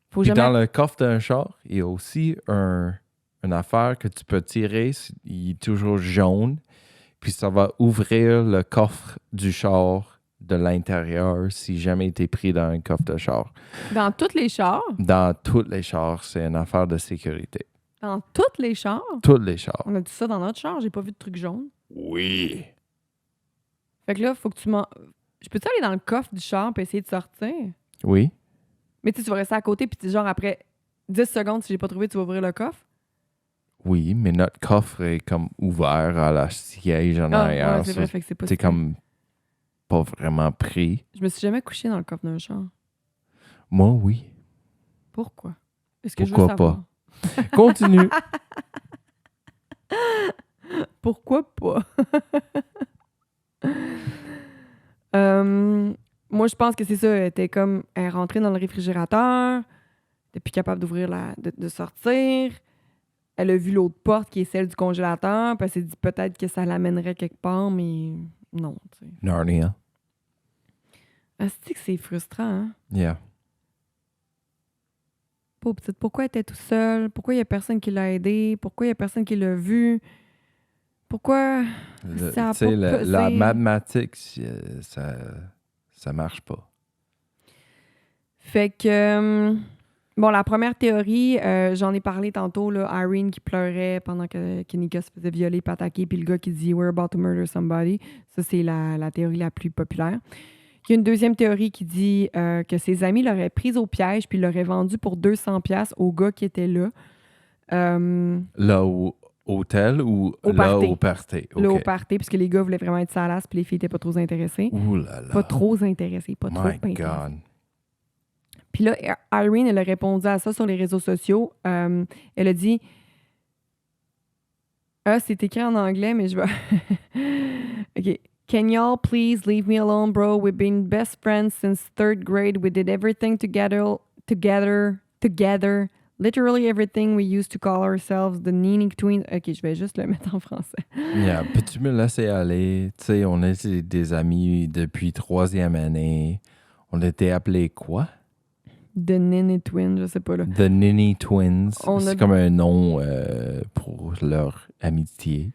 faut Puis jamais... dans le coffre d'un char, il y a aussi une affaire que tu peux tirer. Il est toujours jaune. Puis ça va ouvrir le coffre du char de l'intérieur si jamais tu es pris dans un coffre de char. Dans tous les chars, Dans tous les chars, c'est une affaire de sécurité. dans tous les chars, Tous les chars. on a dit ça dans notre char, j'ai pas vu de truc jaune. Oui. Fait que là, faut que tu m'en... Je peux-tu aller dans le coffre du char et essayer de sortir? Oui. Mais tu vas rester à côté, puis genre après 10 secondes, si j'ai pas trouvé, tu vas ouvrir le coffre? Oui, mais notre coffre est comme ouvert à la siège en arrière. ouais, c'est vrai, fait que c'est pas C'est si- comme pas vraiment pris. Je me suis jamais couché dans le coffre d'un char. Moi, oui. Pourquoi? Est-ce que Pourquoi je veux savoir? Continue. Pourquoi pas? Moi, je pense que c'est ça. Elle était comme... Elle est rentrée dans le réfrigérateur. Elle était plus capable d'ouvrir de sortir. Elle a vu l'autre porte qui est celle du congélateur. Puis elle s'est dit peut-être que ça l'amènerait quelque part, mais non, tu sais. Narnia. Asti que c'est frustrant, hein? Yeah. Pauvre petite, pourquoi elle était tout seule? Pourquoi il n'y a personne qui l'a aidé? Pourquoi il n'y a personne qui l'a vu? Pourquoi ça a Tu sais, pas la pesé? mathématique, ça marche pas. Fait que... bon, la première théorie, j'en ai parlé tantôt, là, Irene qui pleurait pendant que Nika se faisait violer et attaquer, puis le gars qui dit « We're about to murder somebody ». Ça, c'est la théorie la plus populaire. Il y a une deuxième théorie qui dit que ses amis l'auraient prise au piège puis l'auraient vendue pour 200$ au gars qui était là. Là où hôtel ou Au là party. au party? Là, au OK. party, puisque les gars voulaient vraiment être salaces, puis les filles étaient pas trop intéressées. Ouh là là. Pas trop intéressées, pas trop My intéressées. God. Puis là, Irene, elle a répondu à ça sur les réseaux sociaux. Elle a dit... c'est écrit en anglais, mais je vais... OK. Can y'all please leave me alone, bro? We've been best friends since 3rd grade. We did everything together. Literally everything we used to call ourselves the Nini Twins. OK, je vais juste le mettre en français. Yeah. Peux-tu me laisser aller? Tu sais, on était des amis depuis 3e année. On était appelés quoi? The Nini Twins, je sais pas là. The Nini Twins. On a- C'est comme un nom pour leur amitié.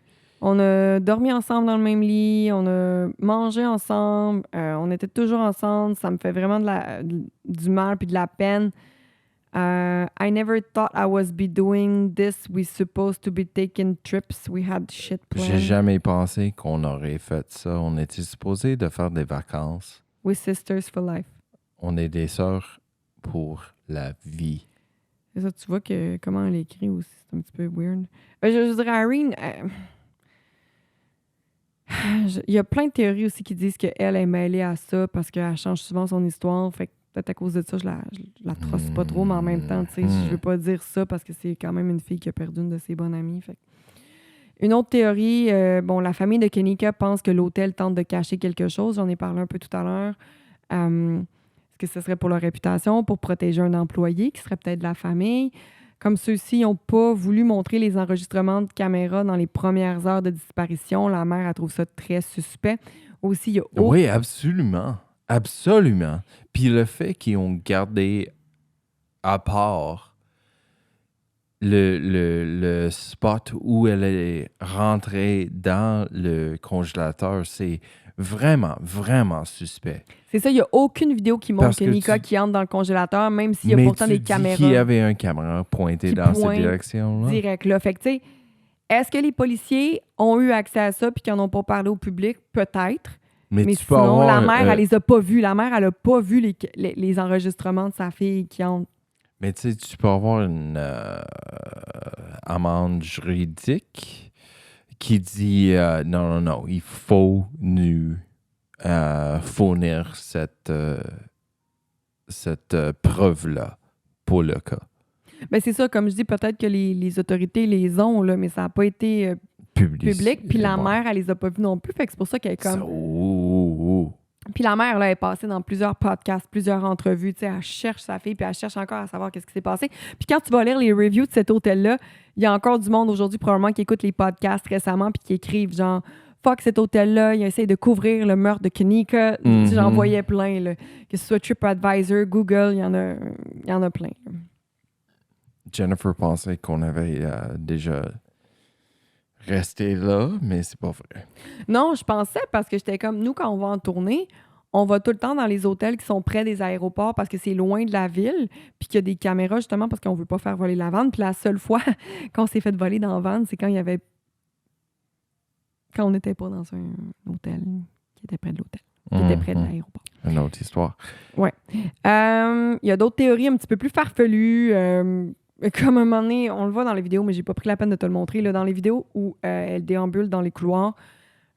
On a dormi ensemble dans le même lit, on a mangé ensemble, on était toujours ensemble. Ça me fait vraiment du mal puis de la peine. I never thought I was be doing this. We supposed to be taking trips. We had shit planned. J'ai jamais pensé qu'on aurait fait ça. On était supposé de faire des vacances. We're sisters for life. On est des sœurs pour la vie. C'est ça, tu vois que comment elle écrit aussi, c'est un petit peu weird. Je dirais, Irene, il y a plein de théories aussi qui disent qu'elle est mêlée à ça parce qu'elle change souvent son histoire. Fait que peut-être à cause de ça, je la trosse pas trop, mais en même temps, tu sais, je veux pas dire ça parce que c'est quand même une fille qui a perdu une de ses bonnes amies. Fait que... Une autre théorie, la famille de Kenika pense que l'hôtel tente de cacher quelque chose. J'en ai parlé un peu tout à l'heure. Est-ce que ce serait pour leur réputation, pour protéger un employé qui serait peut-être de la famille? Comme ceux-ci n'ont pas voulu montrer les enregistrements de caméra dans les premières heures de disparition, la mère, elle trouve ça très suspect. Aussi, il y a Oui, absolument. Absolument. Puis le fait qu'ils ont gardé à part le spot où elle est rentrée dans le congélateur, c'est vraiment, vraiment suspect. C'est ça, il n'y a aucune vidéo qui montre Parce que Kenika qui entre dans le congélateur, même s'il y a Mais pourtant tu des dis caméras qu'il y avait un caméra pointé qui dans cette pointe direction-là. direct là. Fait que, tu sais, est-ce que les policiers ont eu accès à ça puis qu'ils n'en ont pas parlé au public? Peut-être. Mais Mais tu peux sinon, avoir, la mère, elle les a pas vus. La mère, elle a pas vu les enregistrements de sa fille qui entre. Mais tu sais, tu peux avoir une amende juridique qui dit non, il faut nous fournir cette preuve-là pour le cas. Ben c'est ça, comme je dis, peut-être que les autorités les ont, là, mais ça n'a pas été public. Puis la mère, elle les a pas vus non plus. Fait que c'est pour ça qu'elle est comme... Puis la mère, là, elle est passée dans plusieurs podcasts, plusieurs entrevues. Tu sais, elle cherche sa fille, puis elle cherche encore à savoir qu'est-ce qui s'est passé. Puis quand tu vas lire les reviews de cet hôtel-là, il y a encore du monde aujourd'hui, probablement, qui écoute les podcasts récemment, puis qui écrivent genre « Fuck cet hôtel-là, il essaie de couvrir le meurtre de Kenika. J'en voyais plein, là. Que ce soit TripAdvisor, Google, il y en a plein. Là. Jennifer pensait qu'on avait déjà resté là, mais c'est pas vrai. Non, je pensais parce que j'étais comme, nous, quand on va en tournée, on va tout le temps dans les hôtels qui sont près des aéroports parce que c'est loin de la ville, puis qu'il y a des caméras justement parce qu'on veut pas faire voler la vanne. Puis la seule fois qu'on s'est fait voler dans la vanne, c'est quand on n'était pas dans un hôtel qui était près de l'hôtel, qui était près de l'aéroport. Une autre histoire. Ouais. Il y a d'autres théories un petit peu plus farfelues. Comme un moment donné, on le voit dans les vidéos, mais j'ai pas pris la peine de te le montrer. Là, dans les vidéos où elle déambule dans les couloirs,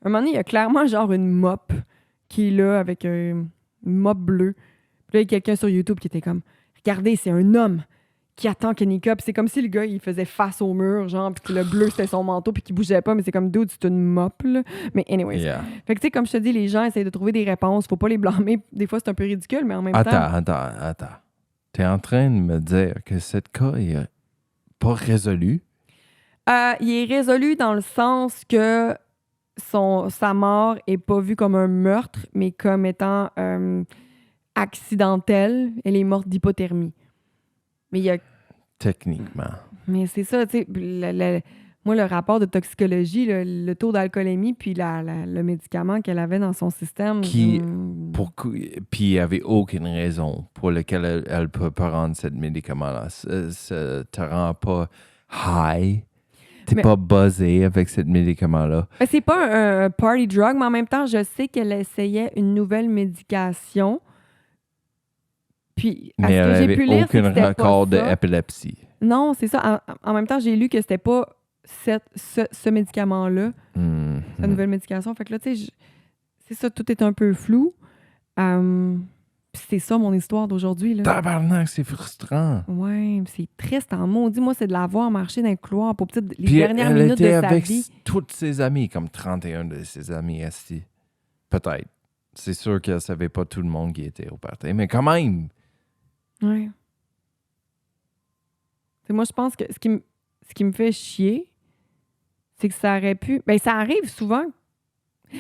un moment donné, il y a clairement genre une mop qui est là avec une mop bleue. Puis là, il y a quelqu'un sur YouTube qui était comme « Regardez, c'est un homme qui attend Kenika. » Puis c'est comme si le gars, il faisait face au mur, genre, puis que le bleu, c'était son manteau, puis qu'il bougeait pas, mais c'est comme « Dude, c'est une mop, là. » Mais anyways. Yeah. Fait que tu sais, comme je te dis, les gens essayent de trouver des réponses. Faut pas les blâmer. Des fois, c'est un peu ridicule, mais en même temps... Attends. T'es en train de me dire que cette cas est pas résolu? Il est résolu dans le sens que sa mort est pas vue comme un meurtre, mais comme étant accidentelle. Elle est morte d'hypothermie. Mais il y a... Techniquement. Mais c'est ça, tu sais, moi, le rapport de toxicologie, le taux d'alcoolémie, puis le médicament qu'elle avait dans son système... Puis il n'y avait aucune raison pour laquelle elle peut pas prendre ce médicament-là. Ça te rend pas high. T'es pas buzzé avec ce médicament-là. Ben, c'est pas un party drug, mais en même temps, je sais qu'elle essayait une nouvelle médication. Puis, Mais elle j'ai pu avait lire, aucun c'était record pas ça. d'épilepsie. Non, c'est ça. En même temps, j'ai lu que c'était pas ce médicament-là, sa nouvelle médication. Fait que là, tu sais, c'est ça, tout est un peu flou. Puis c'est ça mon histoire d'aujourd'hui. Là. Tabarnak, c'est frustrant. Ouais, c'est triste en maudit. Moi, c'est de la voir marcher dans le couloir pour les Puis dernières elle minutes de était sa avec vie. toutes ses amies, comme 31 de ses amies assis. Peut-être. C'est sûr qu'elle savait pas tout le monde qui était au party, mais quand même. Ouais. T'sais, moi, je pense que ce qui me fait chier, c'est que ça aurait pu... Ben, ça arrive souvent.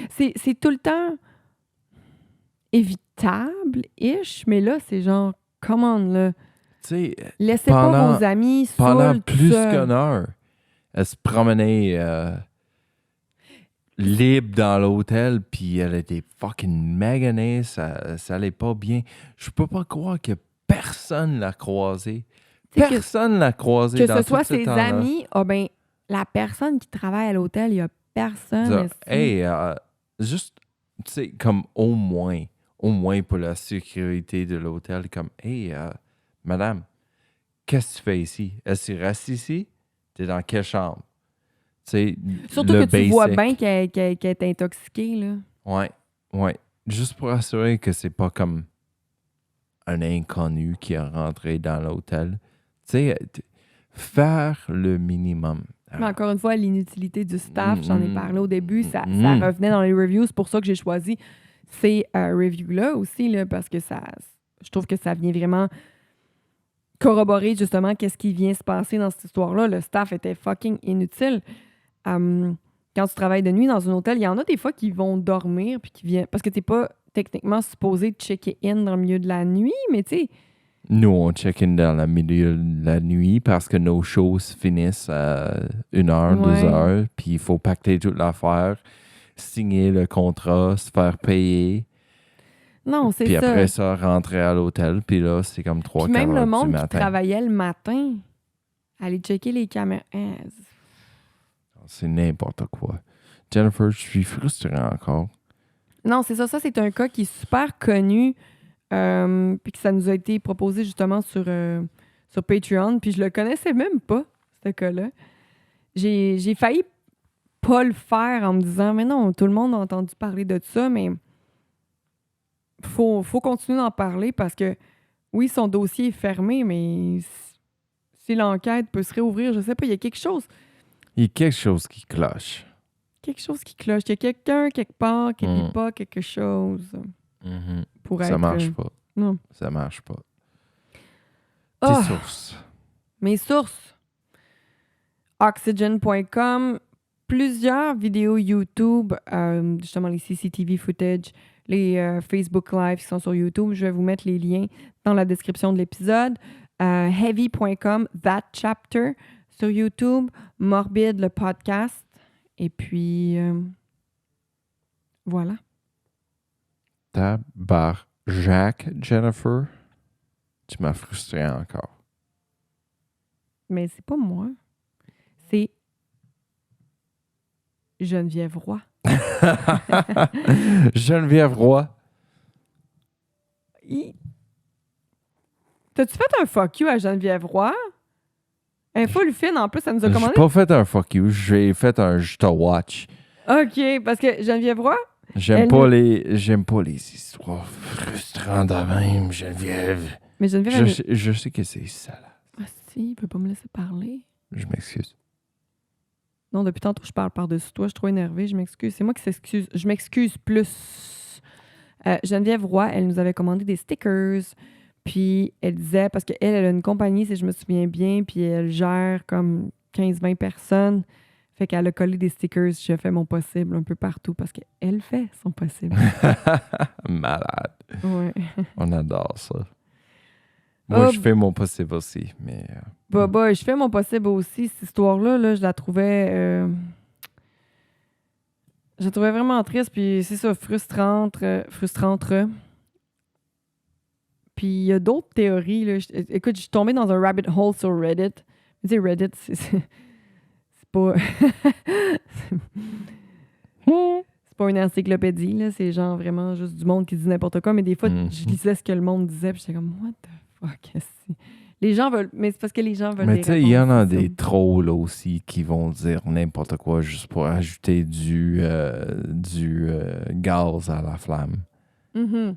C'est tout le temps évitable-ish, mais là, c'est genre, come on, là. Tu sais, Laissez pas vos amis pendant seuls, plus tout seuls. qu'une heure, elle se promenait libre dans l'hôtel, puis elle était fucking maganée, ça allait pas bien. Je peux pas croire que personne l'a croisée. T'sais, Personne l'a croisée que dans ce tout soit ce ses temps-là. amis, ben, la personne qui travaille à l'hôtel, il y a personne. Ça, esti. hey, juste, tu sais, comme au moins pour la sécurité de l'hôtel, comme, hey, madame, qu'est-ce que tu fais ici? Est-ce que tu restes ici? T'es dans quelle chambre? Tu sais, Surtout le que tu vois basic. bien qu'elle est intoxiquée, là. Ouais. Juste pour assurer que c'est pas comme un inconnu qui est rentré dans l'hôtel. Tu sais, faire le minimum. Mais encore une fois, l'inutilité du staff, j'en ai parlé au début, ça Mm. revenait dans les reviews. C'est pour ça que j'ai choisi ces reviews-là aussi, là, parce que je trouve que ça vient vraiment corroborer justement qu'est-ce qui vient se passer dans cette histoire-là. Le staff était fucking inutile. Quand tu travailles de nuit dans un hôtel, il y en a des fois qui vont dormir puis qui viennent parce que t'es pas techniquement supposé checker in dans le milieu de la nuit, mais tu sais, Nous, on check-in dans le milieu de la nuit parce que nos shows finissent à 1h, Ouais. 2h, puis il faut pacter toute l'affaire, signer le contrat, se faire payer, non, c'est puis ça. après ça, rentrer à l'hôtel, puis là, c'est comme 3-4 Puis même heures le du monde qui matin. travaillait le matin, aller checker les caméras. C'est n'importe quoi. Jennifer, je suis frustré encore. Non, c'est ça. Ça, c'est un cas qui est super connu. Puis que ça nous a été proposé justement sur Patreon. Puis je le connaissais même pas, ce cas-là. J'ai failli pas le faire en me disant, mais non, tout le monde a entendu parler de ça, mais faut continuer d'en parler parce que, oui, son dossier est fermé, mais si l'enquête peut se réouvrir, je sais pas, il y a quelque chose Il y a quelque chose qui cloche. qui cloche. Il y a quelqu'un, quelque part, qui dit pas quelque chose pour être... Ça marche pas. Non. Ça marche pas. Ah! Tes sources. Mes sources. Oxygen.com, plusieurs vidéos YouTube, justement les CCTV footage, les Facebook Live qui sont sur YouTube. Je vais vous mettre les liens dans la description de l'épisode. Heavy.com, That Chapter sur YouTube. Morbide, le podcast. Et puis, voilà. Tabarjac, Jennifer. Tu m'as frustré encore. Mais c'est pas moi. C'est Geneviève Roy. Geneviève Roy. T'as-tu fait un fuck you à Geneviève Roy? Un full fine, en plus, ça nous a J'ai commandé. pas fait un fuck you, j'ai fait un je te watch. OK, parce que Geneviève Roy, J'aime Elle pas nous- les histoires frustrantes de même, Geneviève. mais Geneviève, Je sais que c'est ça là. Ah si, il peut pas me laisser parler. Je m'excuse. Non, depuis tantôt, je parle par-dessus toi, je suis trop énervée, je m'excuse. C'est moi qui s'excuse. Je m'excuse plus. Geneviève Roy, elle nous avait commandé des stickers, puis elle disait, parce qu'elle a une compagnie, si je me souviens bien, puis elle gère comme 15-20 personnes. Fait qu'elle a collé des stickers, je fais mon possible un peu partout, parce qu'elle fait son possible. Malade. Ouais. On adore ça. Moi, Oh, je fais mon possible aussi, mais... Bah, je fais mon possible aussi. Cette histoire-là, là, je la trouvais... je la trouvais vraiment triste, puis c'est ça, frustrante. Puis il y a d'autres théories. Là. Écoute, je suis tombée dans un rabbit hole sur Reddit. Tu sais, Reddit, c'est pas... c'est pas une encyclopédie, là. C'est genre vraiment juste du monde qui dit n'importe quoi. Mais des fois, je lisais ce que le monde disait, puis j'étais comme, what the fuck, est-ce que Les gens veulent... Mais c'est parce que les gens veulent Mais des tu sais, il y en a réponses, c'est des ça. trolls aussi qui vont dire n'importe quoi juste pour ajouter du gaz à la flamme. Mhm.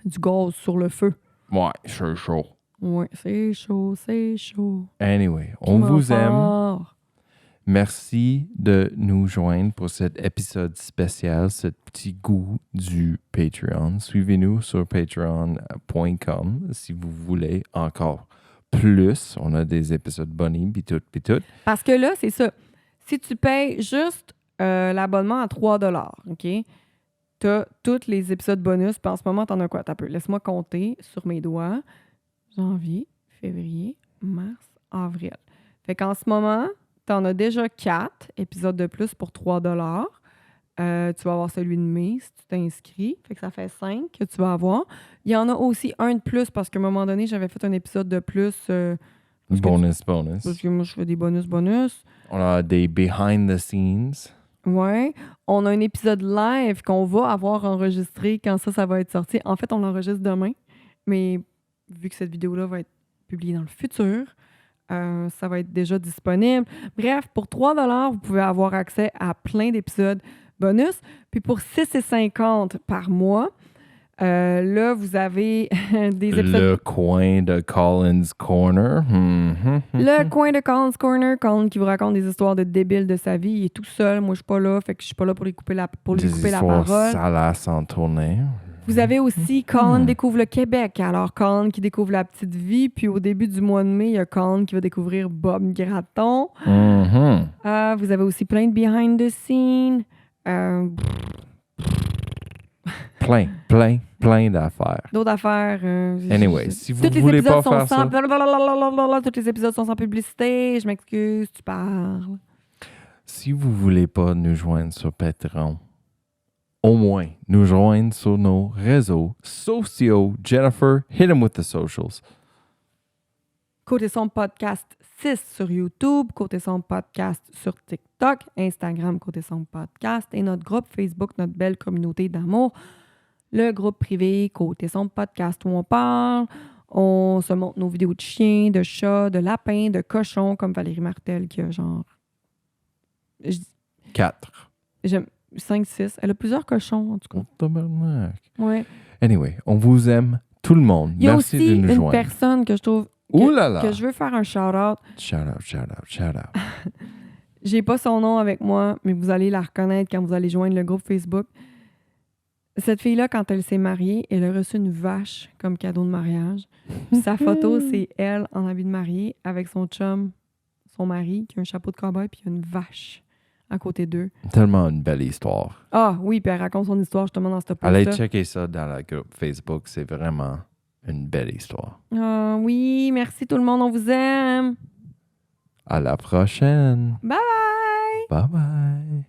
Du gaz sur le feu. Ouais, c'est chaud. Ouais, c'est chaud, c'est chaud. Anyway, on Piment vous aime. fort. Merci de nous joindre pour cet épisode spécial, ce petit goût du Patreon. Suivez-nous sur patreon.com si vous voulez encore plus. On a des épisodes bonus, pis tout. Parce que là, c'est ça. Si tu payes juste l'abonnement à 3 $, OK? T'as tous les épisodes bonus. Puis en ce moment, t'en as quoi? T'as peu. Laisse-moi compter sur mes doigts. Janvier, février, mars, avril. Fait qu'en ce moment, t'en as déjà 4 épisodes de plus pour 3 $. Tu vas avoir celui de mai si tu t'inscris. Fait que ça fait 5 que tu vas avoir. Il y en a aussi un de plus parce qu'à un moment donné, j'avais fait un épisode de plus. Parce que Bonus. Parce que moi, je fais des bonus. On a des behind the scenes. Ouais. On a un épisode live qu'on va avoir enregistré quand ça va être sorti. En fait, on l'enregistre demain. Mais vu que cette vidéo-là va être publiée dans le futur, ça va être déjà disponible. Bref, pour 3 $, vous pouvez avoir accès à plein d'épisodes bonus. Puis pour 6,50 $ par mois, là, vous avez des épisodes... Le coin de Collins Corner. Le coin de Colin's Corner, Colin qui vous raconte des histoires de débiles de sa vie. Il est tout seul. Moi, je suis pas là. Fait que je suis pas là pour lui couper la Des histoires parole. salaces en tournée. Vous avez aussi Colin découvre le Québec. Alors, Colin qui découvre la petite vie. Puis au début du mois de mai, il y a Colin qui va découvrir Bob Gratton. Vous avez aussi plein de behind the scenes. Plein d'affaires. D'autres affaires. Anyway, si vous tous les voulez épisodes pas sont faire sans... ça, Tous les épisodes sont sans publicité. Je m'excuse, tu parles. si vous voulez pas nous joindre sur Patreon, au moins nous joindre sur nos réseaux sociaux. Jennifer, hit them with the socials. Côté son podcast 6 sur YouTube, Côté son podcast sur TikTok, Instagram Côté son podcast et notre groupe Facebook, notre belle communauté d'amour. Le groupe privé Côté son podcast où on parle, on se montre nos vidéos de chiens, de chats, de lapins, de cochons, comme Valérie Martel qui a genre... 4. J'aime 5, 6. Elle a plusieurs cochons, en tout cas. Oh, tabarnak. Ouais. Anyway, on vous aime, tout le monde. Il y a Merci aussi de nous une joindre. personne que je trouve... Ouh là là. que je veux faire un shout-out. Shout out. J'ai pas son nom avec moi, mais vous allez la reconnaître quand vous allez joindre le groupe Facebook. Cette fille-là, quand elle s'est mariée, elle a reçu une vache comme cadeau de mariage. Puis sa photo, c'est elle en habit de mariée avec son chum, son mari, qui a un chapeau de cow-boy, puis il y a une vache à côté d'eux. Tellement une belle histoire. Ah oui, puis elle raconte son histoire justement dans cette Allez post-là. checker ça dans le groupe Facebook. C'est vraiment une belle histoire. Ah oui, merci tout le monde, on vous aime. À la prochaine. Bye bye! Bye bye.